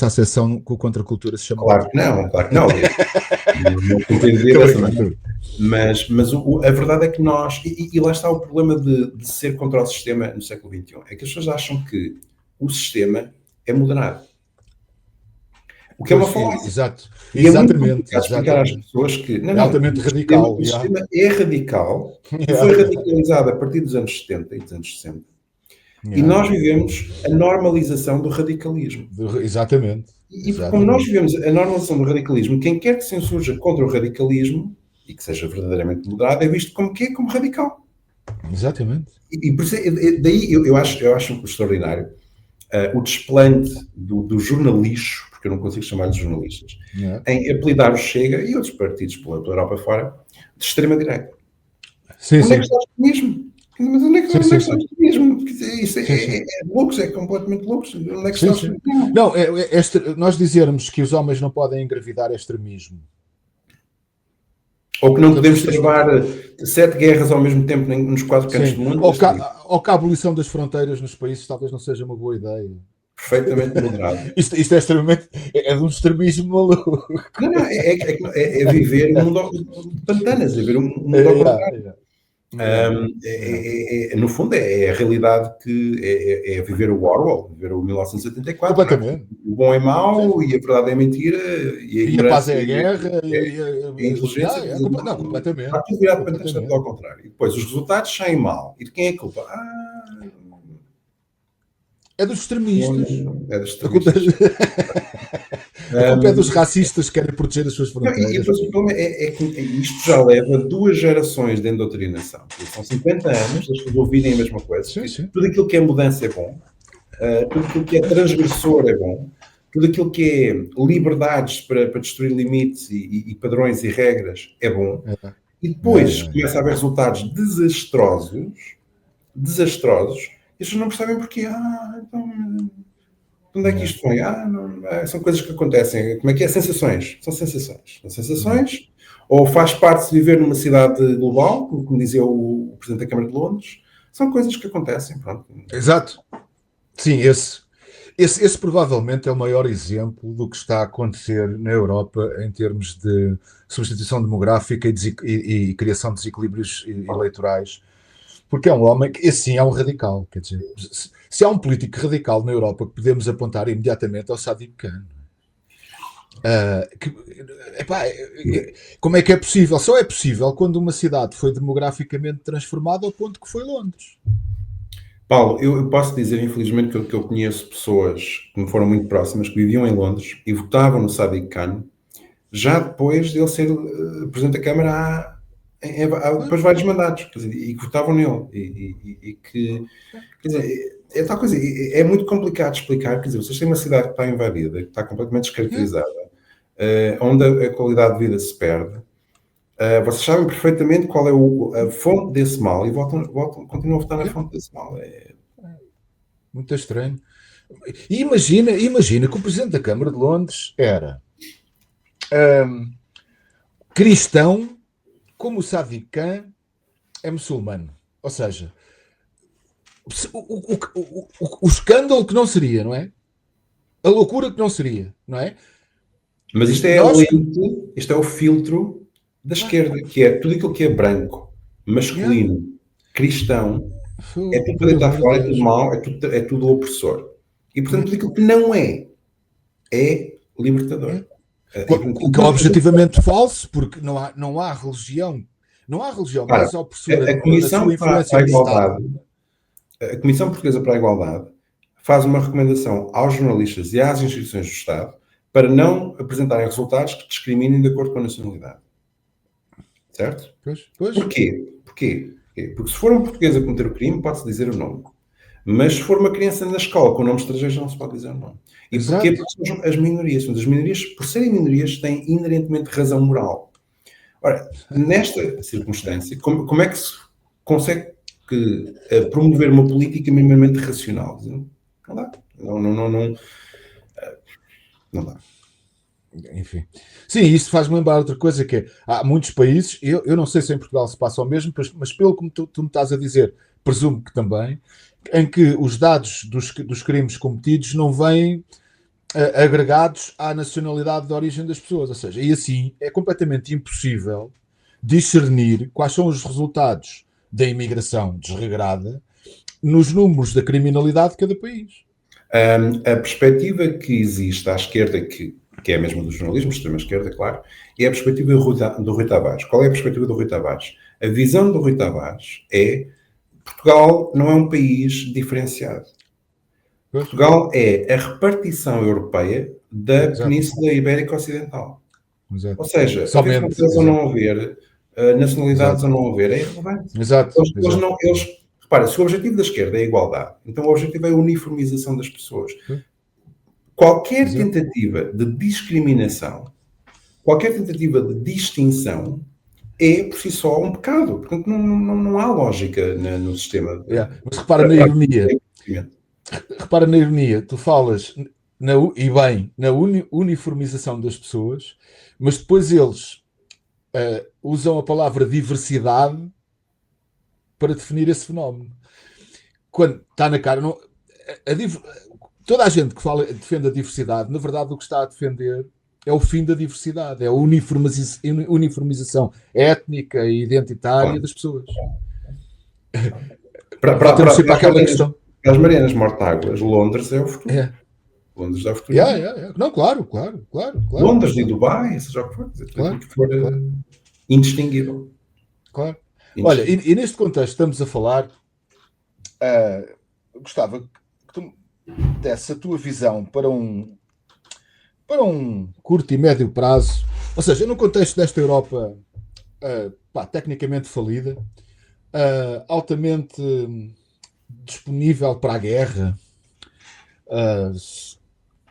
acessão que o Contracultura se chama Claro que não, claro que não. Não compreendia Estou dessa brincando, maneira. Mas a verdade é que nós, e lá está o problema de ser contra o sistema no século XXI, é que as pessoas acham que o sistema é moderado. O que é uma Pois, falácia. exato. E é muito Exatamente, complicado explicar às exatamente. pessoas que, É não, altamente o radical. Yeah. sistema é radical e Yeah, foi yeah, radicalizado a partir dos anos 70 e dos anos 60. E yeah, nós yeah. vivemos a normalização do radicalismo. Exatamente. E como nós Exatamente. vivemos a normalização do radicalismo, quem quer que se insurja contra o radicalismo, e que seja verdadeiramente moderado, é visto como quê? Como radical. Exatamente. E por isso, daí eu acho extraordinário o desplante do jornalixo, porque eu não consigo chamar de jornalistas, Yeah. em apelidar o Chega e outros partidos pela Europa fora de extrema-direita. Sim, Onde é que sim. está o extremismo? Mas onde é que Sim, está sim, o sim. extremismo? Isso Sim, sim. é loucos, é completamente loucos. Onde é que está Sim, o sim. extremismo? Não, nós dizermos que os homens não podem engravidar é extremismo. Ou que não Sabes que podemos isso travar 7 guerras ao mesmo tempo nos 4 cantos sim. do mundo? É Ou que a abolição das fronteiras nos países talvez não seja uma boa ideia. perfeitamente moderado. Isto é extremamente. É de um extremismo maluco. Não, é viver um mundo de pantanas, é ver um mundo ao Yeah, contrário. yeah, yeah, yeah. No fundo, é a realidade que é viver o Orwell, viver o 1984. Não é? Completamente. O bom é Sim. mau e a verdade é mentira e a E a paz é ignorância a guerra. e a inteligência. Não, Está completamente. tudo virado para está tudo Completamente. ao contrário. E depois os resultados saem mal. E de quem é a culpa? É dos extremistas. É dos A culpa, extremistas. a culpa é dos racistas que querem proteger as suas Não, e fronteiras. depois o problema é que isto já leva 2 gerações de endoctrinação. São 50 anos das pessoas ouvirem a mesma coisa. Sim, sim. Tudo aquilo que é mudança é bom, tudo aquilo que é transgressor é bom, tudo aquilo que é liberdades para destruir limites e padrões e regras é bom. É, E é, depois é. começa a haver resultados desastrosos, e as pessoas não percebem porquê. Então, onde é que isto vem? São coisas que acontecem. Como é que é? Sensações. São sensações. São sensações. Ou faz parte de viver numa cidade global, como dizia o Presidente da Câmara de Londres. São coisas que acontecem. Pronto. Exato. Sim, esse provavelmente é o maior exemplo do que está a acontecer na Europa em termos de substituição demográfica e criação de desequilíbrios eleitorais. Porque é um homem que, esse sim, é um radical. Quer dizer, se há um político radical na Europa que podemos apontar imediatamente ao Sadiq Khan. Como é que é possível? Só é possível quando uma cidade foi demograficamente transformada ao ponto que foi Londres. Paulo, eu posso dizer, infelizmente, que eu conheço pessoas que me foram muito próximas, que viviam em Londres e votavam no Sadiq Khan, já depois de ele ser Presidente da Câmara depois de vários mandatos, quer dizer, e que votavam nele. E que, quer dizer, é tal coisa, é muito complicado de explicar. Quer dizer, vocês têm uma cidade que está invadida, que está completamente descaracterizada, onde a qualidade de vida se perde. Vocês sabem perfeitamente qual é a fonte desse mal e continuam a votar na fonte desse mal. Muito estranho. E imagina que o Presidente da Câmara de Londres era cristão, como o Sadiq Khan é muçulmano. Ou seja, o escândalo que não seria, não é? A loucura que não seria, não é? Mas isto é a lente, isto é o filtro da esquerda, que é tudo aquilo que é branco, masculino, cristão, é tudo para deitar fora, é tudo mau, é tudo opressor. E, portanto, tudo aquilo que não é libertador. O que é objetivamente falso, porque não há religião. Não há religião mais opressora a Comissão sua influência para a Igualdade, a Comissão Portuguesa para a Igualdade faz uma recomendação aos jornalistas e às instituições do Estado para não apresentarem resultados que discriminem de acordo com a nacionalidade. Certo? Pois. Porquê? Porque se for um português a cometer o crime, pode-se dizer o nome. Mas se for uma criança na escola com nome estrangeiro, não se pode dizer o nome. E porquê? Porque são as minorias. As minorias, por serem minorias, têm inerentemente razão moral. Ora, nesta circunstância, como é que se consegue promover uma política minimamente racional? Não dá. Não dá. Enfim. Sim, isto faz-me lembrar outra coisa, que há muitos países, eu não sei se em Portugal se passa o mesmo, mas pelo que tu me estás a dizer, presumo que também, em que os dados dos crimes cometidos não vêm agregados à nacionalidade de origem das pessoas, ou seja, e assim é completamente impossível discernir quais são os resultados da imigração desregrada nos números da criminalidade de cada país. A perspectiva que existe à esquerda, que é a mesma do jornalismo, extrema-esquerda, claro, é a perspectiva do Rui Tavares. Qual é a perspectiva do Rui Tavares? A visão do Rui Tavares é: Portugal não é um país diferenciado. Portugal é a repartição europeia da Península Ibérica Ocidental. Exato. Ou seja, haver fronteiras ou não haver, nacionalidades ou não haver, é irrelevante. Exato. Repara, se o objetivo da esquerda é a igualdade, então o objetivo é a uniformização das pessoas. Qualquer tentativa de discriminação, qualquer tentativa de distinção é, por si só, um pecado. Portanto, não há lógica no sistema. Mas repara na ironia. Repara na ironia. Tu falas, na uniformização das pessoas, mas depois eles usam a palavra diversidade para definir esse fenómeno. Quando está na cara... Toda a gente que defende a diversidade, na verdade, o que está a defender é o fim da diversidade, é a uniformização étnica e identitária das pessoas. Para aquela questão. As Marianas Mortáguas, Londres é o futuro. Londres é o futuro. Não, claro. Londres e Dubai, seja o que for. Tudo que for indistinguível. Claro. Olha, e neste contexto estamos a falar, gostava que tu desse a tua visão para um curto e médio prazo, ou seja, no contexto desta Europa tecnicamente falida, altamente disponível para a guerra,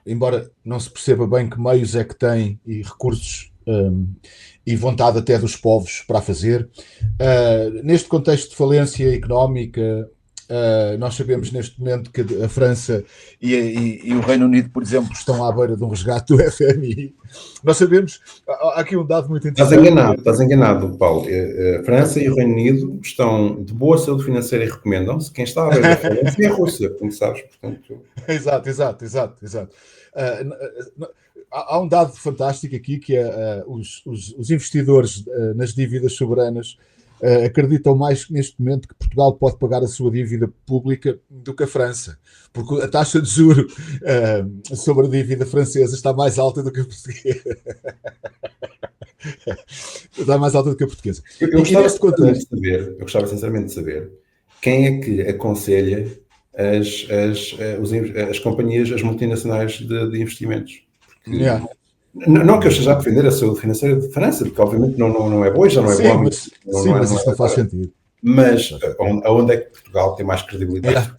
embora não se perceba bem que meios é que tem e recursos e vontade até dos povos para a fazer. Neste contexto de falência económica, nós sabemos neste momento que a França e o Reino Unido, por exemplo, estão à beira de um resgate do FMI. Nós sabemos, há aqui um dado muito interessante. Estás enganado, Paulo. A França e o Reino Unido estão de boa saúde financeira e recomendam-se. Quem está à beira da França é a Rússia, como sabes. Portanto... Exato. Há um dado fantástico aqui, que é os investidores nas dívidas soberanas acreditam mais neste momento que Portugal pode pagar a sua dívida pública do que a França, porque a taxa de juro sobre a dívida francesa está mais alta do que a portuguesa. Está mais alta do que a portuguesa. Eu gostava sinceramente de saber quem é que aconselha as companhias, as multinacionais de investimentos. Não que eu esteja a defender a saúde financeira de França, porque obviamente não é boa, já não é boa. Mas isso não faz sentido. Mas aonde é que Portugal tem mais credibilidade?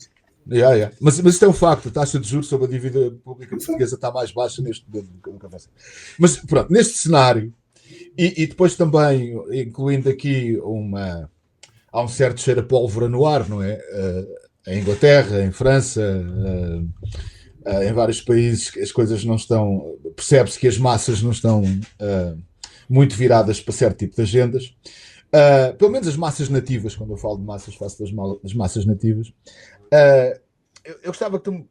Mas isto é um facto, a taxa de juros sobre a dívida pública portuguesa está mais baixa neste momento do que nunca vai ser. Mas pronto, neste cenário, e depois também, incluindo aqui há um certo cheiro a pólvora no ar, não é? Em Inglaterra, em França, em vários países as coisas não estão, percebe-se que as massas não estão muito viradas para certo tipo de agendas. Pelo menos as massas nativas, quando eu falo de massas, faço das massas nativas. Eu gostava que tu me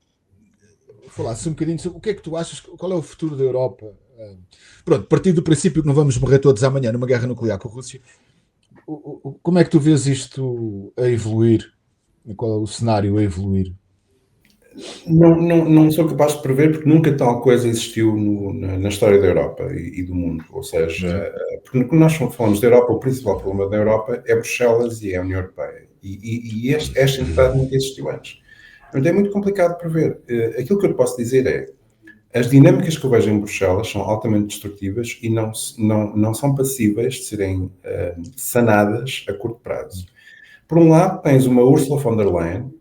falasses um bocadinho sobre o que é que tu achas, qual é o futuro da Europa. Pronto, partindo do princípio que não vamos morrer todos amanhã numa guerra nuclear com a Rússia, como é que tu vês isto a evoluir? Qual é o cenário a evoluir? Não sou capaz de prever, porque nunca tal coisa existiu na história da Europa e do mundo. Ou seja, porque quando nós falamos da Europa, o principal problema da Europa é Bruxelas e é a União Europeia. E esta entidade nunca existiu antes. Portanto, é muito complicado de prever. Aquilo que eu posso dizer é, as dinâmicas que eu vejo em Bruxelas são altamente destrutivas e não são passíveis de serem sanadas a curto prazo. Por um lado, tens uma Ursula von der Leyen,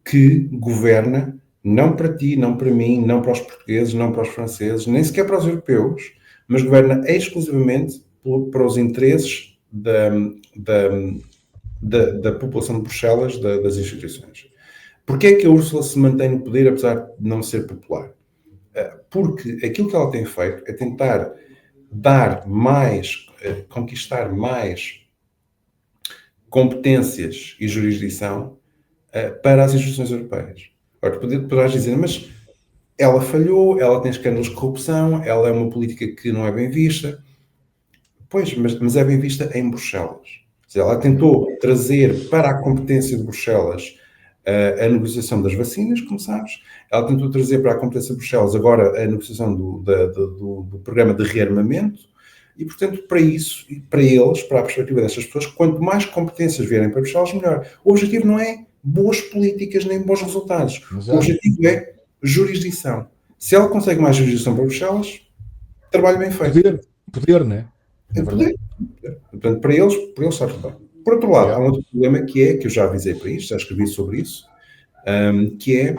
que governa não para ti, não para mim, não para os portugueses, não para os franceses, nem sequer para os europeus, mas governa exclusivamente para os interesses da população de Bruxelas, das instituições. Porquê é que a Ursula se mantém no poder, apesar de não ser popular? Porque aquilo que ela tem feito é tentar conquistar mais competências e jurisdição para as instituições europeias. Agora, poderás dizer, mas ela falhou, ela tem escândalos de corrupção, ela é uma política que não é bem vista. Pois, mas é bem vista em Bruxelas. Ela tentou trazer para a competência de Bruxelas a negociação das vacinas, como sabes. Ela tentou trazer para a competência de Bruxelas agora a negociação do programa de rearmamento. E, portanto, para isso, para eles, para a perspectiva destas pessoas, quanto mais competências vierem para Bruxelas, melhor. O objetivo não é boas políticas nem bons resultados. O objetivo é jurisdição. Se ela consegue mais jurisdição para Bruxelas, trabalho bem feito. Poder, não é? É poder. Portanto, para eles está tudo bem. Por outro lado, há um outro problema que eu já avisei para isto, já escrevi sobre isso, que é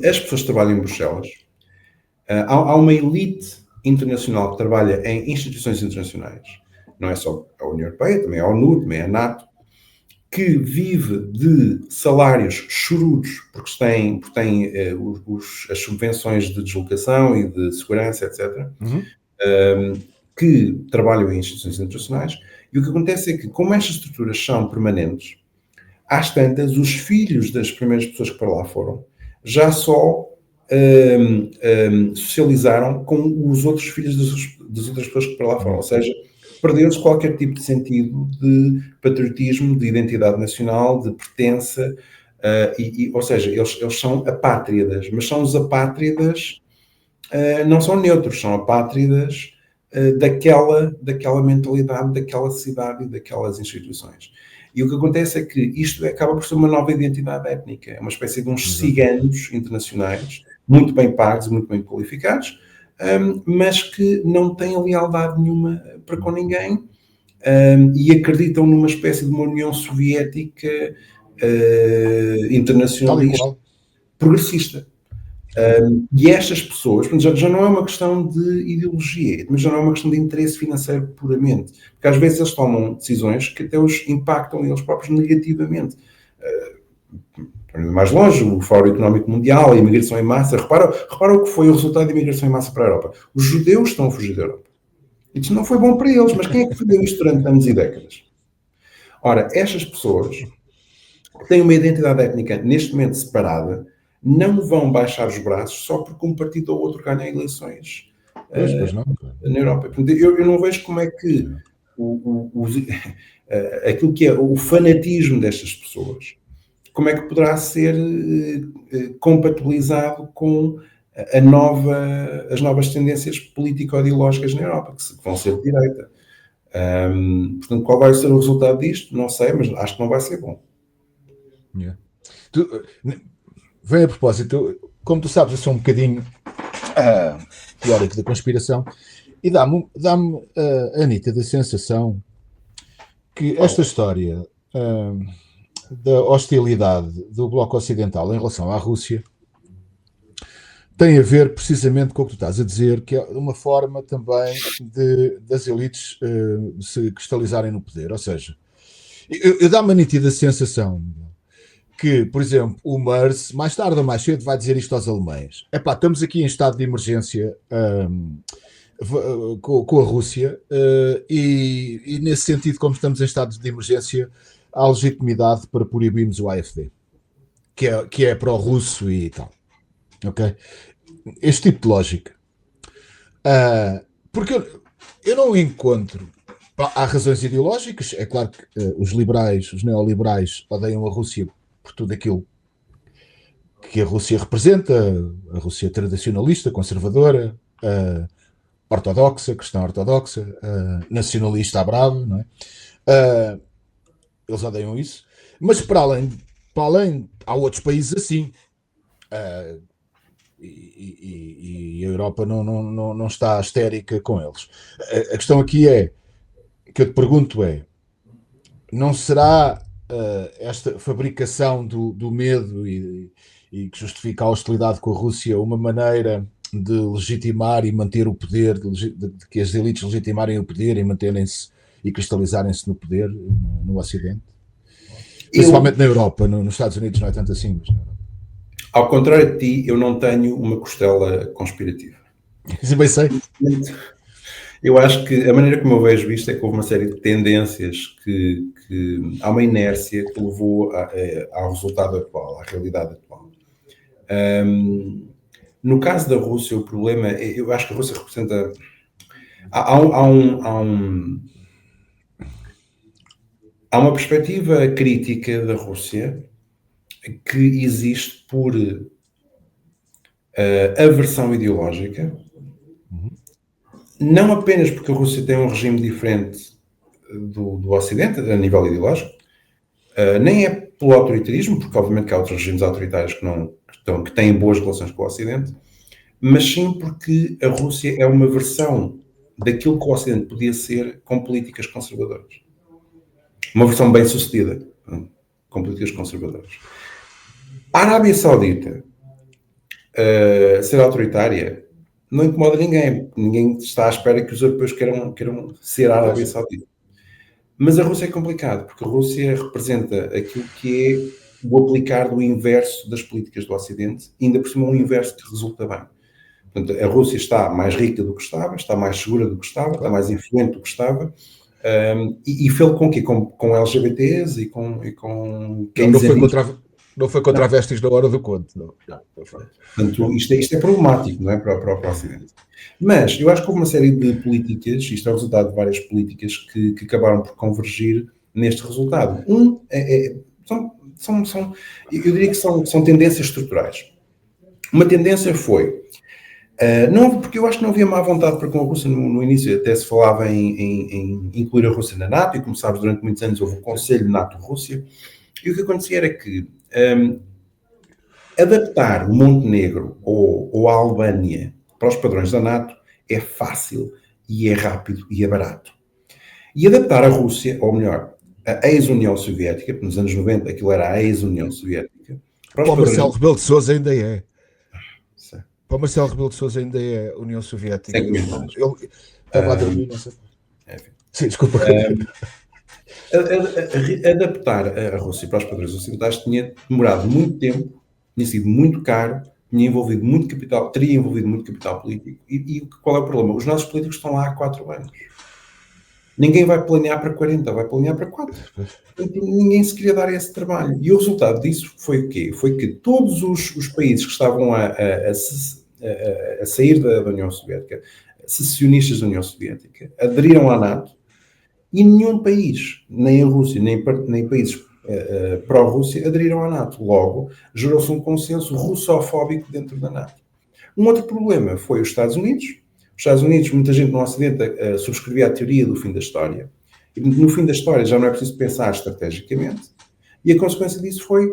as pessoas que trabalham em Bruxelas. Há uma elite internacional que trabalha em instituições internacionais, não é só a União Europeia, também a ONU, também a NATO, que vive de salários chorudos, porque tem as subvenções de deslocação e de segurança, etc., que trabalham em instituições internacionais, e o que acontece é que, como estas estruturas são permanentes, às tantas, os filhos das primeiras pessoas que para lá foram, já só socializaram com os outros filhos das outras pessoas que para lá foram, ou seja, perdeu-se qualquer tipo de sentido de patriotismo, de identidade nacional, de pertença, ou seja, eles são apátridas, mas são os apátridas, não são neutros, são apátridas daquela mentalidade, daquela cidade e daquelas instituições. E o que acontece é que isto acaba por ser uma nova identidade étnica, é uma espécie de uns ciganos internacionais, muito bem pagos, muito bem qualificados, mas que não têm lealdade nenhuma para com ninguém e acreditam numa espécie de uma União Soviética internacionalista, progressista. E estas pessoas, já não é uma questão de ideologia, mas já não é uma questão de interesse financeiro puramente, porque às vezes eles tomam decisões que até os impactam eles próprios negativamente. Mais longe, o Fórum Económico Mundial, a imigração em massa, repara o que foi o resultado da imigração em massa para a Europa. Os judeus estão a fugir da Europa. Isto não foi bom para eles, mas quem é que fazia isto durante anos e décadas? Ora, estas pessoas que têm uma identidade étnica neste momento separada, não vão baixar os braços só porque um partido ou outro ganha eleições na Europa. Portanto, eu não vejo como é que aquilo que é o fanatismo destas pessoas, como é que poderá ser compatibilizado com as novas tendências político-ideológicas na Europa, que vão ser de direita. Portanto, qual vai ser o resultado disto? Não sei, mas acho que não vai ser bom. Vem a propósito, como tu sabes, eu sou um bocadinho teórico da conspiração e dá-me a nítida sensação que esta história da hostilidade do Bloco Ocidental em relação à Rússia tem a ver precisamente com o que tu estás a dizer, que é uma forma também das elites se cristalizarem no poder. Ou seja, eu dá-me a nítida sensação que, por exemplo, o Merz, mais tarde ou mais cedo, vai dizer isto aos alemães. Epá, estamos aqui em estado de emergência com a Rússia e nesse sentido, como estamos em estado de emergência, há legitimidade para proibirmos o AfD, que é pró-russo e tal. Ok? Este tipo de lógica. Porque eu não encontro. Há razões ideológicas. É claro que os liberais, os neoliberais, odeiam a Rússia por tudo aquilo que a Rússia representa, a Rússia tradicionalista, conservadora, ortodoxa, cristã ortodoxa, nacionalista à brava, não é? Eles odeiam isso. Mas para além há outros países assim. E a Europa não está histérica com eles. A questão aqui que eu te pergunto não será esta fabricação do medo e que justifica a hostilidade com a Rússia uma maneira de legitimar e manter o poder, de que as elites legitimarem o poder e manterem-se e cristalizarem-se no poder no Ocidente? Principalmente na Europa, nos Estados Unidos não é tanto assim, mas na Europa. Ao contrário de ti, eu não tenho uma costela conspirativa. Sim, bem sei. Eu acho que a maneira como eu vejo isto é que houve uma série de tendências que há uma inércia que levou ao resultado atual, à realidade atual. No caso da Rússia, o problema eu acho que a Rússia representa... Há uma perspectiva crítica da Rússia que existe por aversão ideológica, não apenas porque a Rússia tem um regime diferente do Ocidente, a nível ideológico, nem é pelo autoritarismo, porque obviamente que há outros regimes autoritários que têm boas relações com o Ocidente, mas sim porque a Rússia é uma versão daquilo que o Ocidente podia ser com políticas conservadoras. Uma versão bem sucedida com políticas conservadoras. A Arábia Saudita ser autoritária não incomoda ninguém. Ninguém está à espera que os europeus queiram ser a Arábia Saudita. Mas a Rússia é complicado, porque a Rússia representa aquilo que é o aplicar do inverso das políticas do Ocidente, ainda por cima um inverso que resulta bem. Portanto, a Rússia está mais rica do que estava, está mais segura do que estava, está mais influente do que estava, e fez com quê? Com LGBTs e com quem não foi contra vestes na hora do conto. Não. Portanto, isto é problemático, não é? Para o Ocidente. Mas eu acho que houve uma série de políticas, isto é o resultado de várias políticas que acabaram por convergir neste resultado. Eu diria que são tendências estruturais. Uma tendência foi, porque eu acho que não havia má vontade para com a Rússia no início, até se falava em incluir a Rússia na NATO, e como sabes, durante muitos anos houve o Conselho NATO-Rússia, e o que acontecia era que adaptar Montenegro ou a Albânia para os padrões da NATO é fácil e é rápido e é barato. E adaptar a Rússia, ou melhor, a ex-União Soviética, porque nos anos 90 aquilo era a ex-União Soviética. Para o Marcelo Rebelo de Sousa ainda é. Para o Marcelo Rebelo de Sousa ainda é União Soviética. Ele estava a dormir, não sei. Sim, desculpa. Adaptar a Rússia para os padrões ocidentais tinha demorado muito tempo, tinha sido muito caro, teria envolvido muito capital político. E qual é o problema? Os nossos políticos estão lá há 4 anos. Ninguém vai planear para 40, vai planear para 4. Portanto, ninguém se queria dar esse trabalho. E o resultado disso foi o quê? Foi que todos os países que estavam a sair da União Soviética, secessionistas da União Soviética, aderiram à NATO, e nenhum país, nem a Rússia, nem países pró-Rússia, aderiram à NATO. Logo, gerou-se um consenso russofóbico dentro da NATO. Um outro problema foi os Estados Unidos. Os Estados Unidos, muita gente no Ocidente subscrevia a teoria do fim da história. E no fim da história já não é preciso pensar estrategicamente. E a consequência disso foi,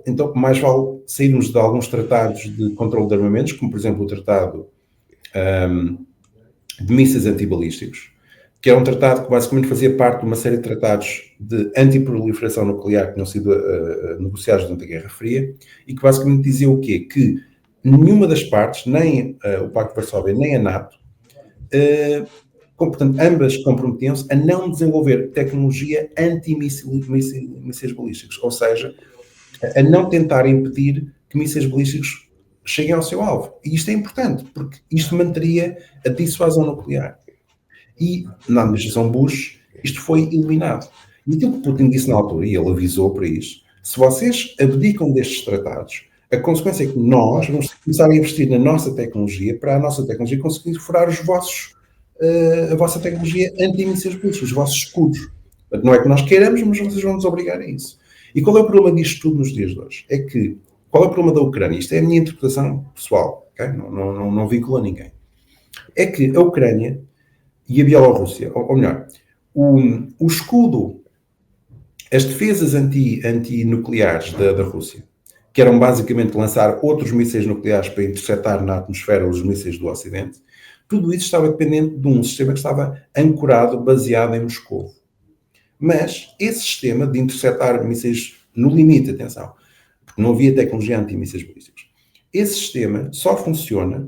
então mais vale sairmos de alguns tratados de controle de armamentos, como por exemplo o tratado de mísseis antibalísticos, que era um tratado que basicamente fazia parte de uma série de tratados de antiproliferação nuclear que tinham sido negociados durante a Guerra Fria, e que basicamente dizia o quê? Que nenhuma das partes, nem o Pacto de Varsóvia, nem a NATO, portanto, ambas comprometiam-se a não desenvolver tecnologia anti-mísseis balísticos, ou seja, a não tentar impedir que mísseis balísticos cheguem ao seu alvo. E isto é importante, porque isto manteria a dissuasão nuclear. E, na administração Bush, isto foi eliminado. E aquilo que Putin disse na altura, e ele avisou para isso, se vocês abdicam destes tratados, a consequência é que nós vamos começar a investir na nossa tecnologia, para a nossa tecnologia conseguir furar a vossa tecnologia anti-mísseis balísticos, os vossos escudos. Não é que nós queiramos, mas vocês vão nos obrigar a isso. E qual é o problema disto tudo nos dias de hoje? É que, qual é o problema da Ucrânia? Isto é a minha interpretação pessoal, okay? Não vincula ninguém. É que a Ucrânia e a Bielorrússia, ou melhor, o escudo, as defesas antinucleares da Rússia, que eram basicamente lançar outros mísseis nucleares para interceptar na atmosfera os mísseis do Ocidente, tudo isso estava dependente de um sistema que estava ancorado, baseado em Moscou. Mas esse sistema de interceptar mísseis no limite, atenção, porque não havia tecnologia anti-mísseis balísticos, esse sistema só funciona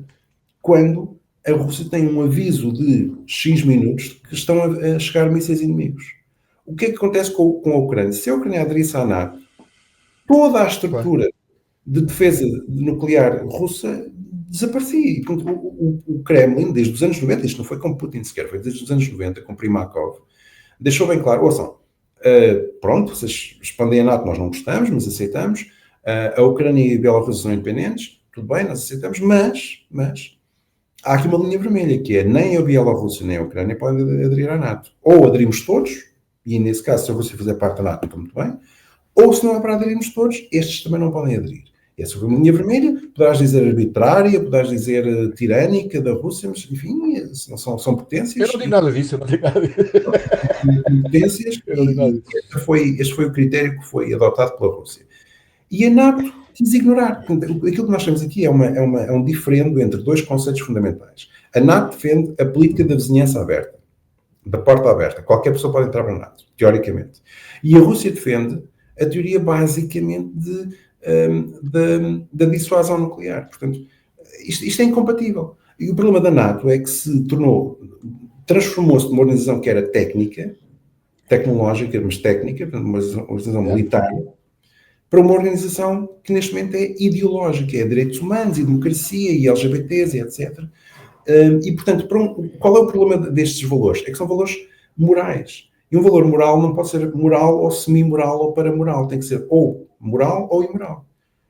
quando a Rússia tem um aviso de X minutos que estão a chegar mísseis inimigos. O que é que acontece com a Ucrânia? Se a Ucrânia aderisse à NATO, toda a estrutura de defesa nuclear russa desaparecia. E, portanto, o Kremlin, desde os anos 90, isto não foi com Putin sequer, foi desde os anos 90, com Primakov, deixou bem claro, ouçam, pronto, vocês expandem a NATO, nós não gostamos, mas aceitamos, a Ucrânia e a Bielorrússia são independentes, tudo bem, nós aceitamos, mas há aqui uma linha vermelha, que é nem a Bielorrússia nem a Ucrânia podem aderir à NATO. Ou aderimos todos, e nesse caso, se a Rússia fizer parte da NATO, está muito bem, ou se não é para aderirmos todos, estes também não podem aderir. Essa foi uma linha vermelha, poderás dizer arbitrária, poderás dizer tirânica da Rússia, mas enfim, são potências. Eu não digo nada disso, eu não digo nada disso. Potências, este foi o critério que foi adotado pela Rússia. E a NATO quis ignorar. Aquilo que nós temos aqui é um diferendo entre dois conceitos fundamentais. A NATO defende a política da vizinhança aberta, da porta aberta. Qualquer pessoa pode entrar para a NATO, teoricamente. E a Rússia defende a teoria basicamente da dissuasão nuclear. Portanto, isto é incompatível. E o problema da NATO é que transformou-se numa organização que era tecnológica, mas técnica, uma organização militar, para uma organização que neste momento é ideológica, é direitos humanos e democracia e LGBTs e etc. E, portanto, qual é o problema destes valores? É que são valores morais. E um valor moral não pode ser moral ou semi-moral ou paramoral. Tem que ser ou moral ou imoral.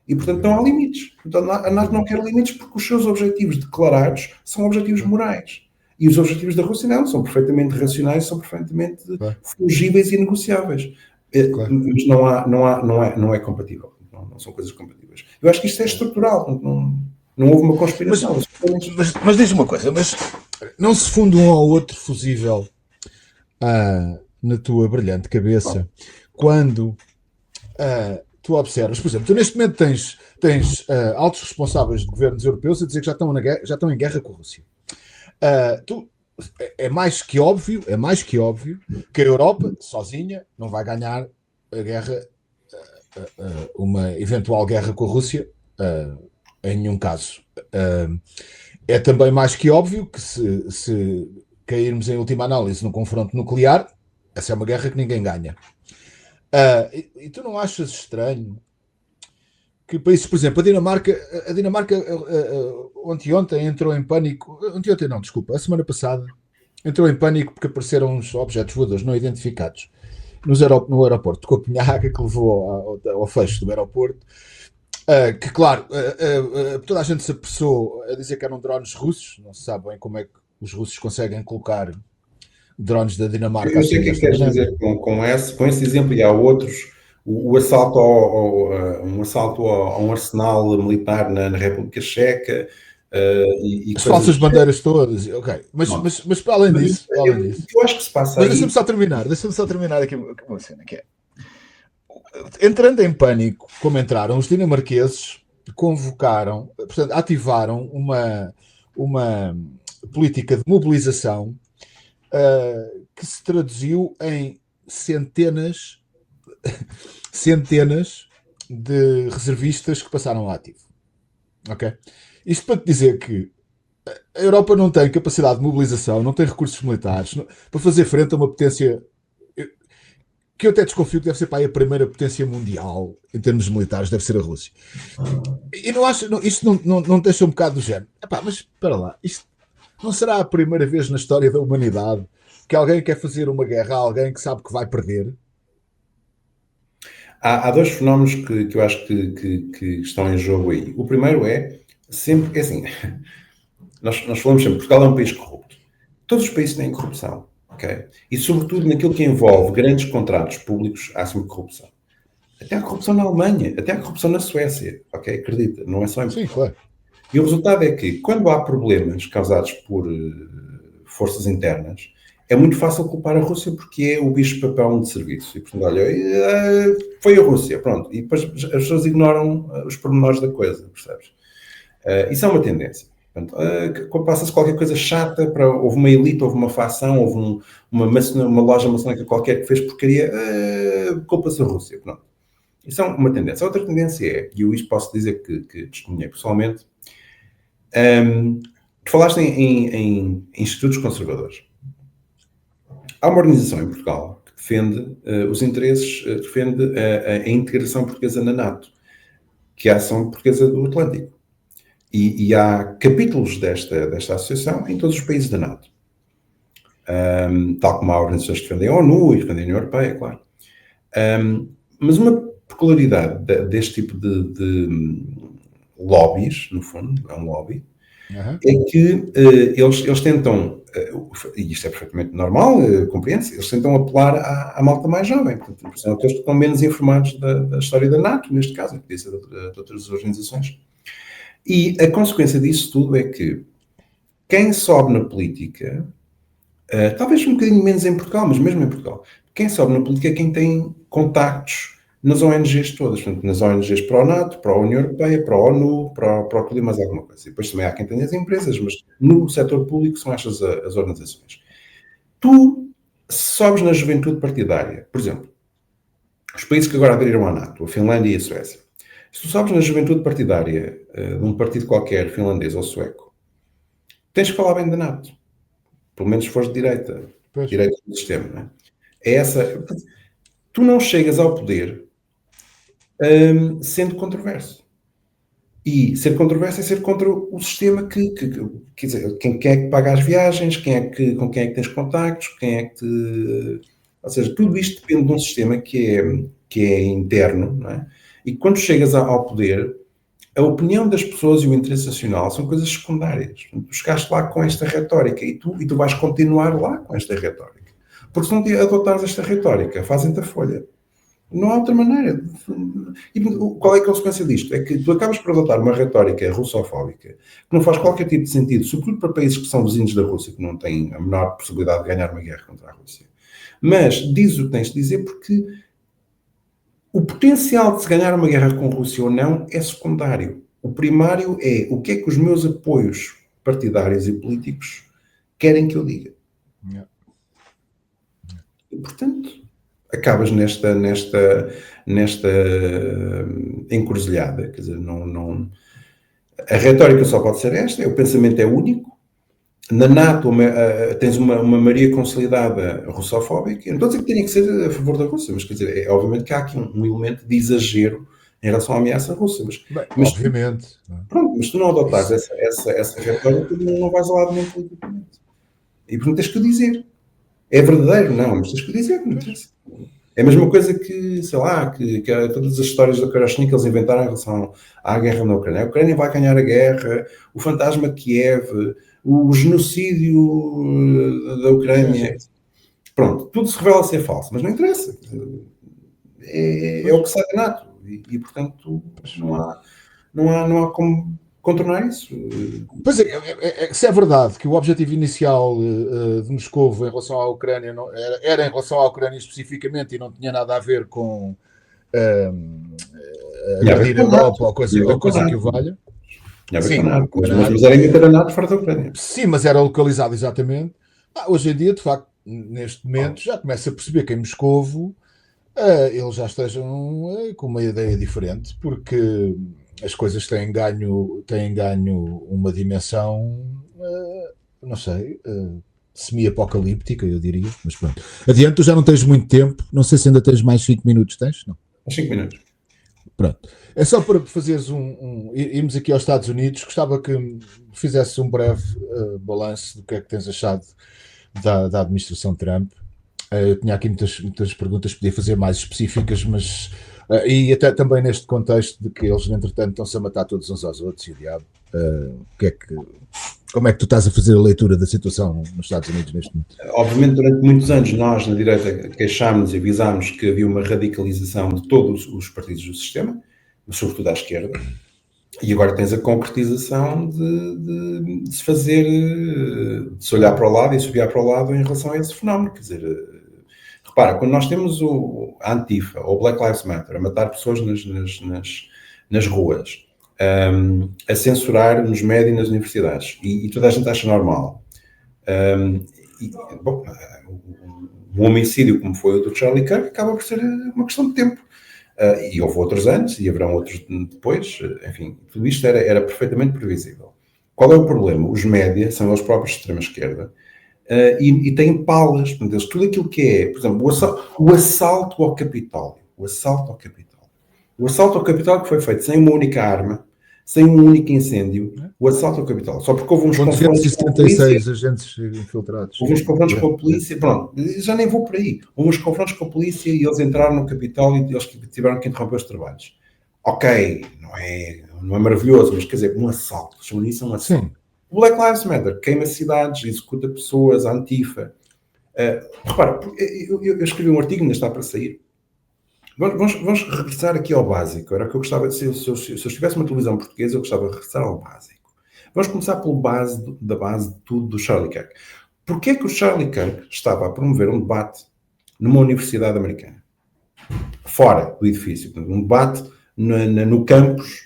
E, portanto, não há limites. Então, a NATO não quer limites porque os seus objetivos declarados são objetivos morais. E os objetivos da Rússia não, são perfeitamente racionais, são perfeitamente fungíveis e negociáveis. Mas não é compatível. Não são coisas compatíveis. Eu acho que isto é estrutural. Não houve uma conspiração. Mas diz uma coisa, mas não se funde um ao outro fusível na tua brilhante cabeça quando tu observas, por exemplo, tu neste momento tens altos responsáveis de governos europeus a dizer que já estão em guerra com a Rússia. É mais que óbvio que a Europa sozinha não vai ganhar a guerra, uma eventual guerra com a Rússia, em nenhum caso. É também mais que óbvio que se cairmos em última análise no confronto nuclear, essa é uma guerra que ninguém ganha. E tu não achas estranho que países, por exemplo, a Dinamarca ontem entrou em pânico, a semana passada, entrou em pânico porque apareceram uns objetos voadores não identificados no aeroporto de Copenhaga, que levou ao fecho do aeroporto, que claro, toda a gente se apressou a dizer que eram drones russos, não se sabe bem como é que os russos conseguem colocar drones da Dinamarca. Eu sei o que queres dizer com esse exemplo, e há outros. O assalto a um arsenal militar na República Checa. As falsas bandeiras todas, ok. Mas para além disso. Eu acho que se passa. Mas deixa-me só terminar aqui uma cena que é. Entrando em pânico, como entraram, os dinamarqueses convocaram, portanto, ativaram uma política de mobilização que se traduziu em centenas de reservistas que passaram ao ativo. Ok? Isto para te dizer que a Europa não tem capacidade de mobilização, não tem recursos militares para fazer frente a uma potência que eu até desconfio que deve ser para aí a primeira potência mundial em termos militares, deve ser a Rússia. E não acho, isto não deixa um bocado do género. Epá, mas espera lá, isto não será a primeira vez na história da humanidade que alguém quer fazer uma guerra a alguém que sabe que vai perder? Há dois fenómenos que eu acho que estão em jogo aí. O primeiro é sempre, é assim, nós falamos sempre, Portugal é um país corrupto. Todos os países têm corrupção, ok? E sobretudo naquilo que envolve grandes contratos públicos, há sempre corrupção. Até há corrupção na Alemanha, até há corrupção na Suécia, ok? Acredita, não é só em Portugal. Sim, claro. E o resultado é que, quando há problemas causados por forças internas, é muito fácil culpar a Rússia porque é o bicho-papão de serviço. E, portanto, olha, foi a Rússia, pronto. E depois as pessoas ignoram os pormenores da coisa, percebes? Isso é uma tendência. Portanto, passa-se qualquer coisa chata, houve uma elite, houve uma facção, houve uma loja maçónica qualquer que fez porcaria, culpa-se a Rússia, pronto. Isso é uma tendência. A outra tendência é, e eu isto posso dizer que testemunhei pessoalmente, tu falaste em institutos conservadores. Há uma organização em Portugal que defende os interesses, defende a integração portuguesa na NATO, que é a Ação Portuguesa do Atlântico. E há capítulos desta associação em todos os países da NATO. Tal como há organizações que defendem a ONU e defendem a União Europeia, claro. Mas uma peculiaridade deste tipo de lobbies, no fundo, é um lobby, é que eles tentam, e isto é perfeitamente normal, compreende-se, eles tentam apelar à malta mais jovem, portanto, são aqueles que estão menos informados da história da NATO, neste caso, podia ser de outras organizações. E a consequência disso tudo é que quem sobe na política, talvez um bocadinho menos em Portugal, mas mesmo em Portugal, quem sobe na política é quem tem contactos nas ONGs todas, portanto, nas ONGs para o NATO, para a União Europeia, para a ONU, para o que mais alguma coisa. E depois também há quem tenha as empresas, mas no setor público são estas as organizações. Tu sobes na juventude partidária, por exemplo, os países que agora aderiram à NATO, a Finlândia e a Suécia, se tu sobes na juventude partidária de um partido qualquer, finlandês ou sueco, tens que falar bem da NATO. Pelo menos se fores de direita. Pois. Direita do sistema, não é? É essa... Tu não chegas ao poder sendo controverso. E ser controverso é ser contra o sistema que quer dizer, quem é que paga as viagens, com quem é que tens contactos, quem é que te... Ou seja, tudo isto depende de um sistema que é interno, não é? E quando chegas ao poder, a opinião das pessoas e o interesse nacional são coisas secundárias. Tu chegaste lá com esta retórica e tu vais continuar lá com esta retórica. Porque se não adotares esta retórica, fazem-te a folha. Não há outra maneira. E qual é a consequência disto? É que tu acabas por adotar uma retórica russofóbica que não faz qualquer tipo de sentido, sobretudo para países que são vizinhos da Rússia, que não têm a menor possibilidade de ganhar uma guerra contra a Rússia. Mas diz o que tens de dizer porque o potencial de se ganhar uma guerra com a Rússia ou não é secundário. O primário é o que é que os meus apoios partidários e políticos querem que eu diga. E, portanto, acabas nesta encruzilhada. Quer dizer, a retórica só pode ser esta, o pensamento é único. Na NATO tens uma maioria consolidada russofóbica. Eu não estou a dizer que tenha que ser a favor da Rússia, mas quer dizer, obviamente que há aqui um elemento de exagero em relação à ameaça russa. Mas obviamente. Mas tu não adotares essa retórica, não vais ao lado nenhum politicamente. E portanto tens que dizer. É verdadeiro? Não, mas tens que dizer. Não interessa. É a mesma coisa que, sei lá, que todas as histórias do Karashnik que eles inventaram em relação à guerra na Ucrânia. A Ucrânia vai ganhar a guerra, o fantasma de Kiev, o genocídio da Ucrânia. Pronto, tudo se revela ser falso, mas não interessa. É o que sai da NATO. E portanto, não há como contornar isso. Pois se é verdade que o objetivo inicial de Moscou em relação à Ucrânia era em relação à Ucrânia especificamente e não tinha nada a ver com agredir a Europa ou coisa que o valha. Sim, mas era meter a NATO fora da Ucrânia. Sim, mas era localizado exatamente. Hoje em dia, de facto, neste momento, já começa a perceber que em Moscovo eles já estejam com uma ideia diferente, porque as coisas têm ganho uma dimensão, não sei, semi-apocalíptica, eu diria, mas pronto. Adiante, tu já não tens muito tempo, não sei se ainda tens mais 5 minutos, tens? Não. 5 minutos. Pronto. É só para fazeres irmos aqui aos Estados Unidos, gostava que fizesse um breve balanço do que é que tens achado da administração Trump. Eu tinha aqui muitas perguntas, podia fazer mais específicas, mas e até também neste contexto de que eles, entretanto, estão-se a matar todos uns aos outros e o diabo. Como é que tu estás a fazer a leitura da situação nos Estados Unidos neste momento? Obviamente, durante muitos anos, nós, na direita, queixámos e avisámos que havia uma radicalização de todos os partidos do sistema, mas sobretudo à esquerda, e agora tens a concretização de se fazer, de se olhar para o lado e se olhar para o lado em relação a esse fenómeno. Quer dizer, repara, quando nós temos a Antifa ou Black Lives Matter a matar pessoas nas ruas, a censurar nos médios e nas universidades, e toda a gente acha normal. Um homicídio como foi o do Charlie Kirk acaba por ser uma questão de tempo. E houve outros antes, e haverão outros depois, enfim, tudo isto era perfeitamente previsível. Qual é o problema? Os médias são eles próprios de extrema-esquerda, e têm palas, portanto, tudo aquilo que é, por exemplo, o assalto ao Capitólio, o assalto ao Capitólio que foi feito sem uma única arma, sem um único incêndio, o assalto ao Capitólio, só porque houve uns confrontos com a polícia. agentes infiltrados. Houve uns confrontos com a polícia, pronto, já nem vou por aí. Houve uns confrontos com a polícia e eles entraram no Capitólio e eles tiveram que interromper os trabalhos. Ok, não é maravilhoso, mas quer dizer, um assalto, chamam isso um assalto. Sim. O Black Lives Matter queima cidades, executa pessoas, a Antifa. Repara, eu escrevi um artigo, ainda está para sair. Vamos regressar aqui ao básico. Era o que eu gostava de ser. Se eu estivesse uma televisão portuguesa, eu gostava de regressar ao básico. Vamos começar da base de tudo do Charlie Kirk. Porquê que o Charlie Kirk estava a promover um debate numa universidade americana? Fora do edifício. Um debate no campus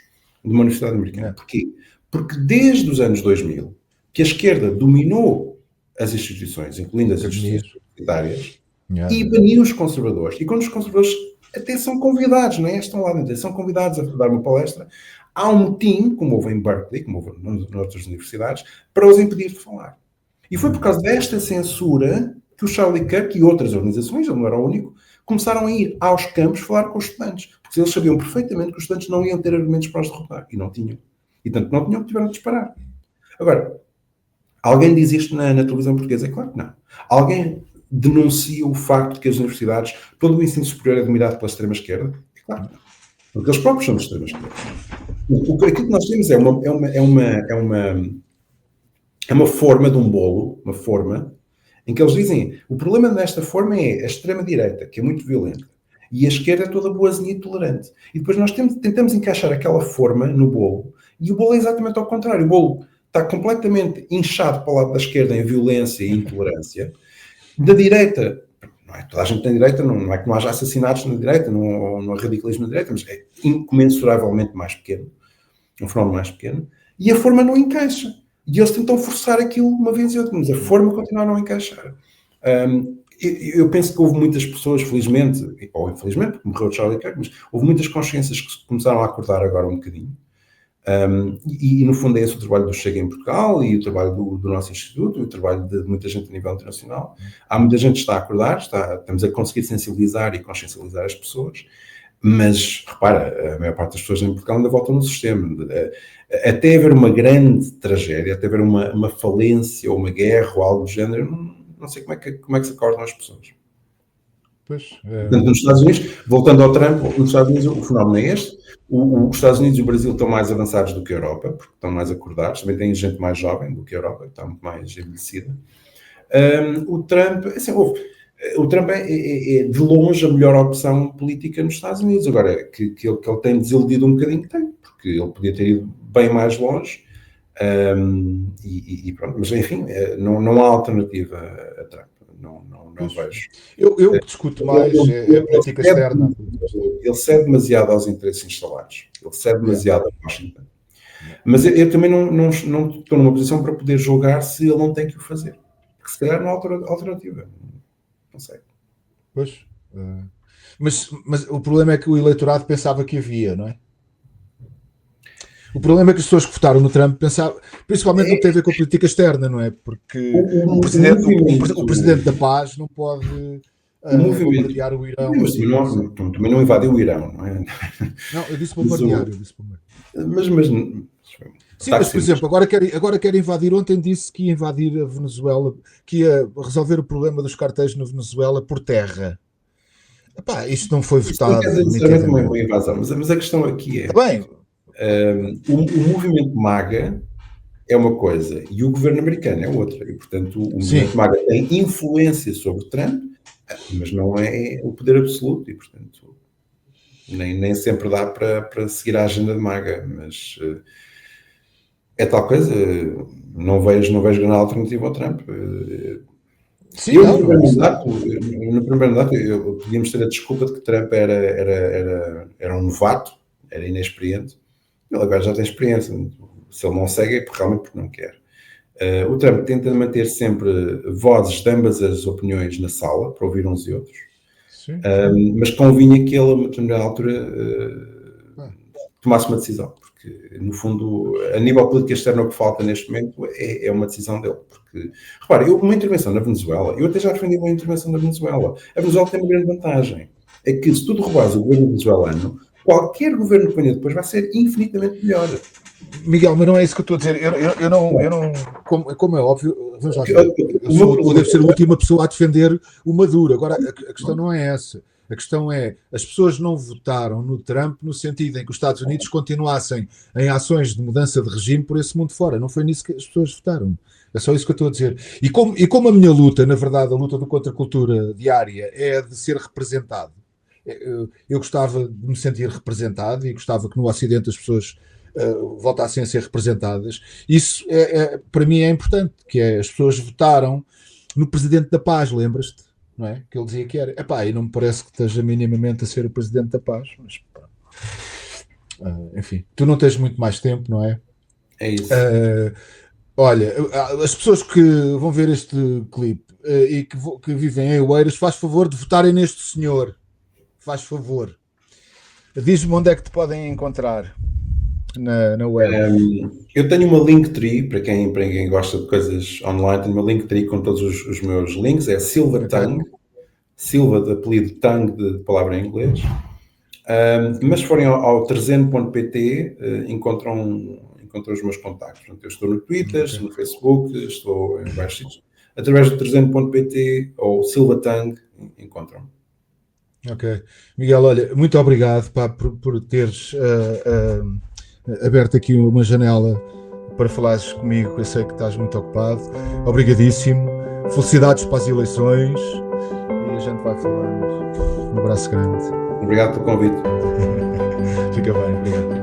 de uma universidade americana. Porquê? Porque desde os anos 2000 que a esquerda dominou as instituições, incluindo as instituições universitárias, e baniu os conservadores. E quando os conservadores até são convidados, não é? Estão lá dentro, são convidados a dar uma palestra, há um motim, como houve em Berkeley, como houve noutras universidades, para os impedir de falar. E foi por causa desta censura que o Charlie Kirk e outras organizações, ele não era o único, começaram a ir aos campos falar com os estudantes. Porque eles sabiam perfeitamente que os estudantes não iam ter argumentos para os derrotar. E não tinham. E tanto não tinham que tiveram de disparar. Agora, alguém diz isto na televisão portuguesa? É claro que não. Alguém denuncia o facto de que as universidades, todo o ensino superior é dominado pela extrema-esquerda? É claro que não. Porque eles próprios são de extrema-esquerda. Aquilo que nós temos é uma forma de um bolo, uma forma, em que eles dizem, o problema nesta forma é a extrema-direita, que é muito violenta, e a esquerda é toda boazinha e tolerante. E depois nós tentamos encaixar aquela forma no bolo, e o bolo é exatamente ao contrário. O bolo está completamente inchado para o lado da esquerda em violência e intolerância. Da direita, não é toda a gente tem direita, não é que não haja assassinatos na direita, não há radicalismo na direita, mas é incomensuravelmente mais pequeno, um fenómeno mais pequeno, e a forma não encaixa. E eles tentam forçar aquilo uma vez e outra, mas a forma continua a não encaixar. Eu penso que houve muitas pessoas, felizmente, ou infelizmente, porque morreu o Charlie Kirk, mas houve muitas consciências que começaram a acordar agora um bocadinho. E no fundo é esse o trabalho do Chega em Portugal e o trabalho do nosso Instituto e o trabalho de muita gente a nível internacional. Há muita gente que está a acordar, estamos a conseguir sensibilizar e consciencializar as pessoas, mas repara, a maior parte das pessoas em Portugal ainda votam no sistema. Até haver uma grande tragédia, até haver uma falência ou uma guerra ou algo do género, não sei como é que se acordam as pessoas. Portanto, nos Estados Unidos, voltando ao Trump, nos Estados Unidos o fenómeno é este. Os Estados Unidos e o Brasil estão mais avançados do que a Europa, porque estão mais acordados. Também tem gente mais jovem do que a Europa, que está muito mais envelhecida. O Trump, assim, o Trump é de longe a melhor opção política nos Estados Unidos. Agora, que ele tem desiludido um bocadinho, tem, porque ele podia ter ido bem mais longe. E pronto, mas enfim, não há alternativa a Trump. Não vejo. Eu discuto mais a política externa. Ele cede demasiado aos interesses instalados. Ele cede demasiado a Washington. Mas eu também não estou numa posição para poder julgar se ele não tem que o fazer. que se calhar não há alternativa. Não sei. Pois. Mas o problema é que o eleitorado pensava que havia, não é? O problema é que as pessoas que votaram no Trump pensavam, principalmente no que tem a ver com a política externa, não é? Porque o presidente da paz não pode bombardear o Irão. Mas também não invadiu o Irão, não é? Não, eu disse bombardear. Mas sim, mas por exemplo, agora quer invadir. Ontem disse que ia invadir a Venezuela, que ia resolver o problema dos cartéis na Venezuela por terra. Epá, isto não foi votado. Não quer dizer necessariamente uma invasão, mas a questão aqui é... Bem, o movimento MAGA é uma coisa e o governo americano é outra. E, portanto, o movimento MAGA tem influência sobre Trump, mas não é o poder absoluto. E, portanto, nem sempre dá para seguir a agenda de MAGA. Mas é tal coisa. Não vejo grande alternativa ao Trump. Sim, no primeiro mandato, podíamos ter a desculpa de que Trump era um novato, era inexperiente. Ele agora já tem experiência. Se ele não segue, é realmente porque não quer. O Trump tenta manter sempre vozes de ambas as opiniões na sala, para ouvir uns e outros. Mas convinha que ele, a uma determinada altura, tomasse uma decisão. Porque, no fundo, a nível política externa, o que falta neste momento é uma decisão dele. Porque, repare, uma intervenção na Venezuela, eu até já defendi uma intervenção na Venezuela. A Venezuela tem uma grande vantagem. É que se tu derrubares o governo venezuelano, qualquer governo que venha depois vai ser infinitamente melhor. Miguel, mas não é isso que eu estou a dizer. Eu não como é óbvio, eu devo ser a última pessoa a defender o Maduro. Agora, a questão não é essa. A questão é, as pessoas não votaram no Trump no sentido em que os Estados Unidos continuassem em ações de mudança de regime por esse mundo fora. Não foi nisso que as pessoas votaram. É só isso que eu estou a dizer. E como a minha luta, na verdade, a luta do contra a cultura diária é de ser representado. Eu gostava de me sentir representado e gostava que no Ocidente as pessoas voltassem a ser representadas. Isso para mim é importante, que é as pessoas votaram no Presidente da Paz, lembras-te? Não é? Que ele dizia que era. Epá, e não me parece que esteja minimamente a ser o Presidente da Paz, mas enfim, tu não tens muito mais tempo, não é? É isso. Olha, as pessoas que vão ver este clipe e que vivem em Oeiras, faz favor de votarem neste senhor. Faz favor. Diz-me onde é que te podem encontrar na web. Eu tenho uma Linktree, para quem gosta de coisas online, tenho uma Linktree com todos os meus links, é Silva Tang, Silva de apelido, Tang de palavra em inglês. Mas se forem ao 300.pt encontram os meus contactos. Eu estou no Twitter, estou no Facebook, estou em vários sítios. Através do 300.pt ou Silva Tang encontram. Ok. Miguel, olha, muito obrigado por teres aberto aqui uma janela para falares comigo, eu sei que estás muito ocupado. Obrigadíssimo. Felicidades para as eleições e a gente vai falando. Um abraço grande. Obrigado pelo convite. Fica bem, obrigado.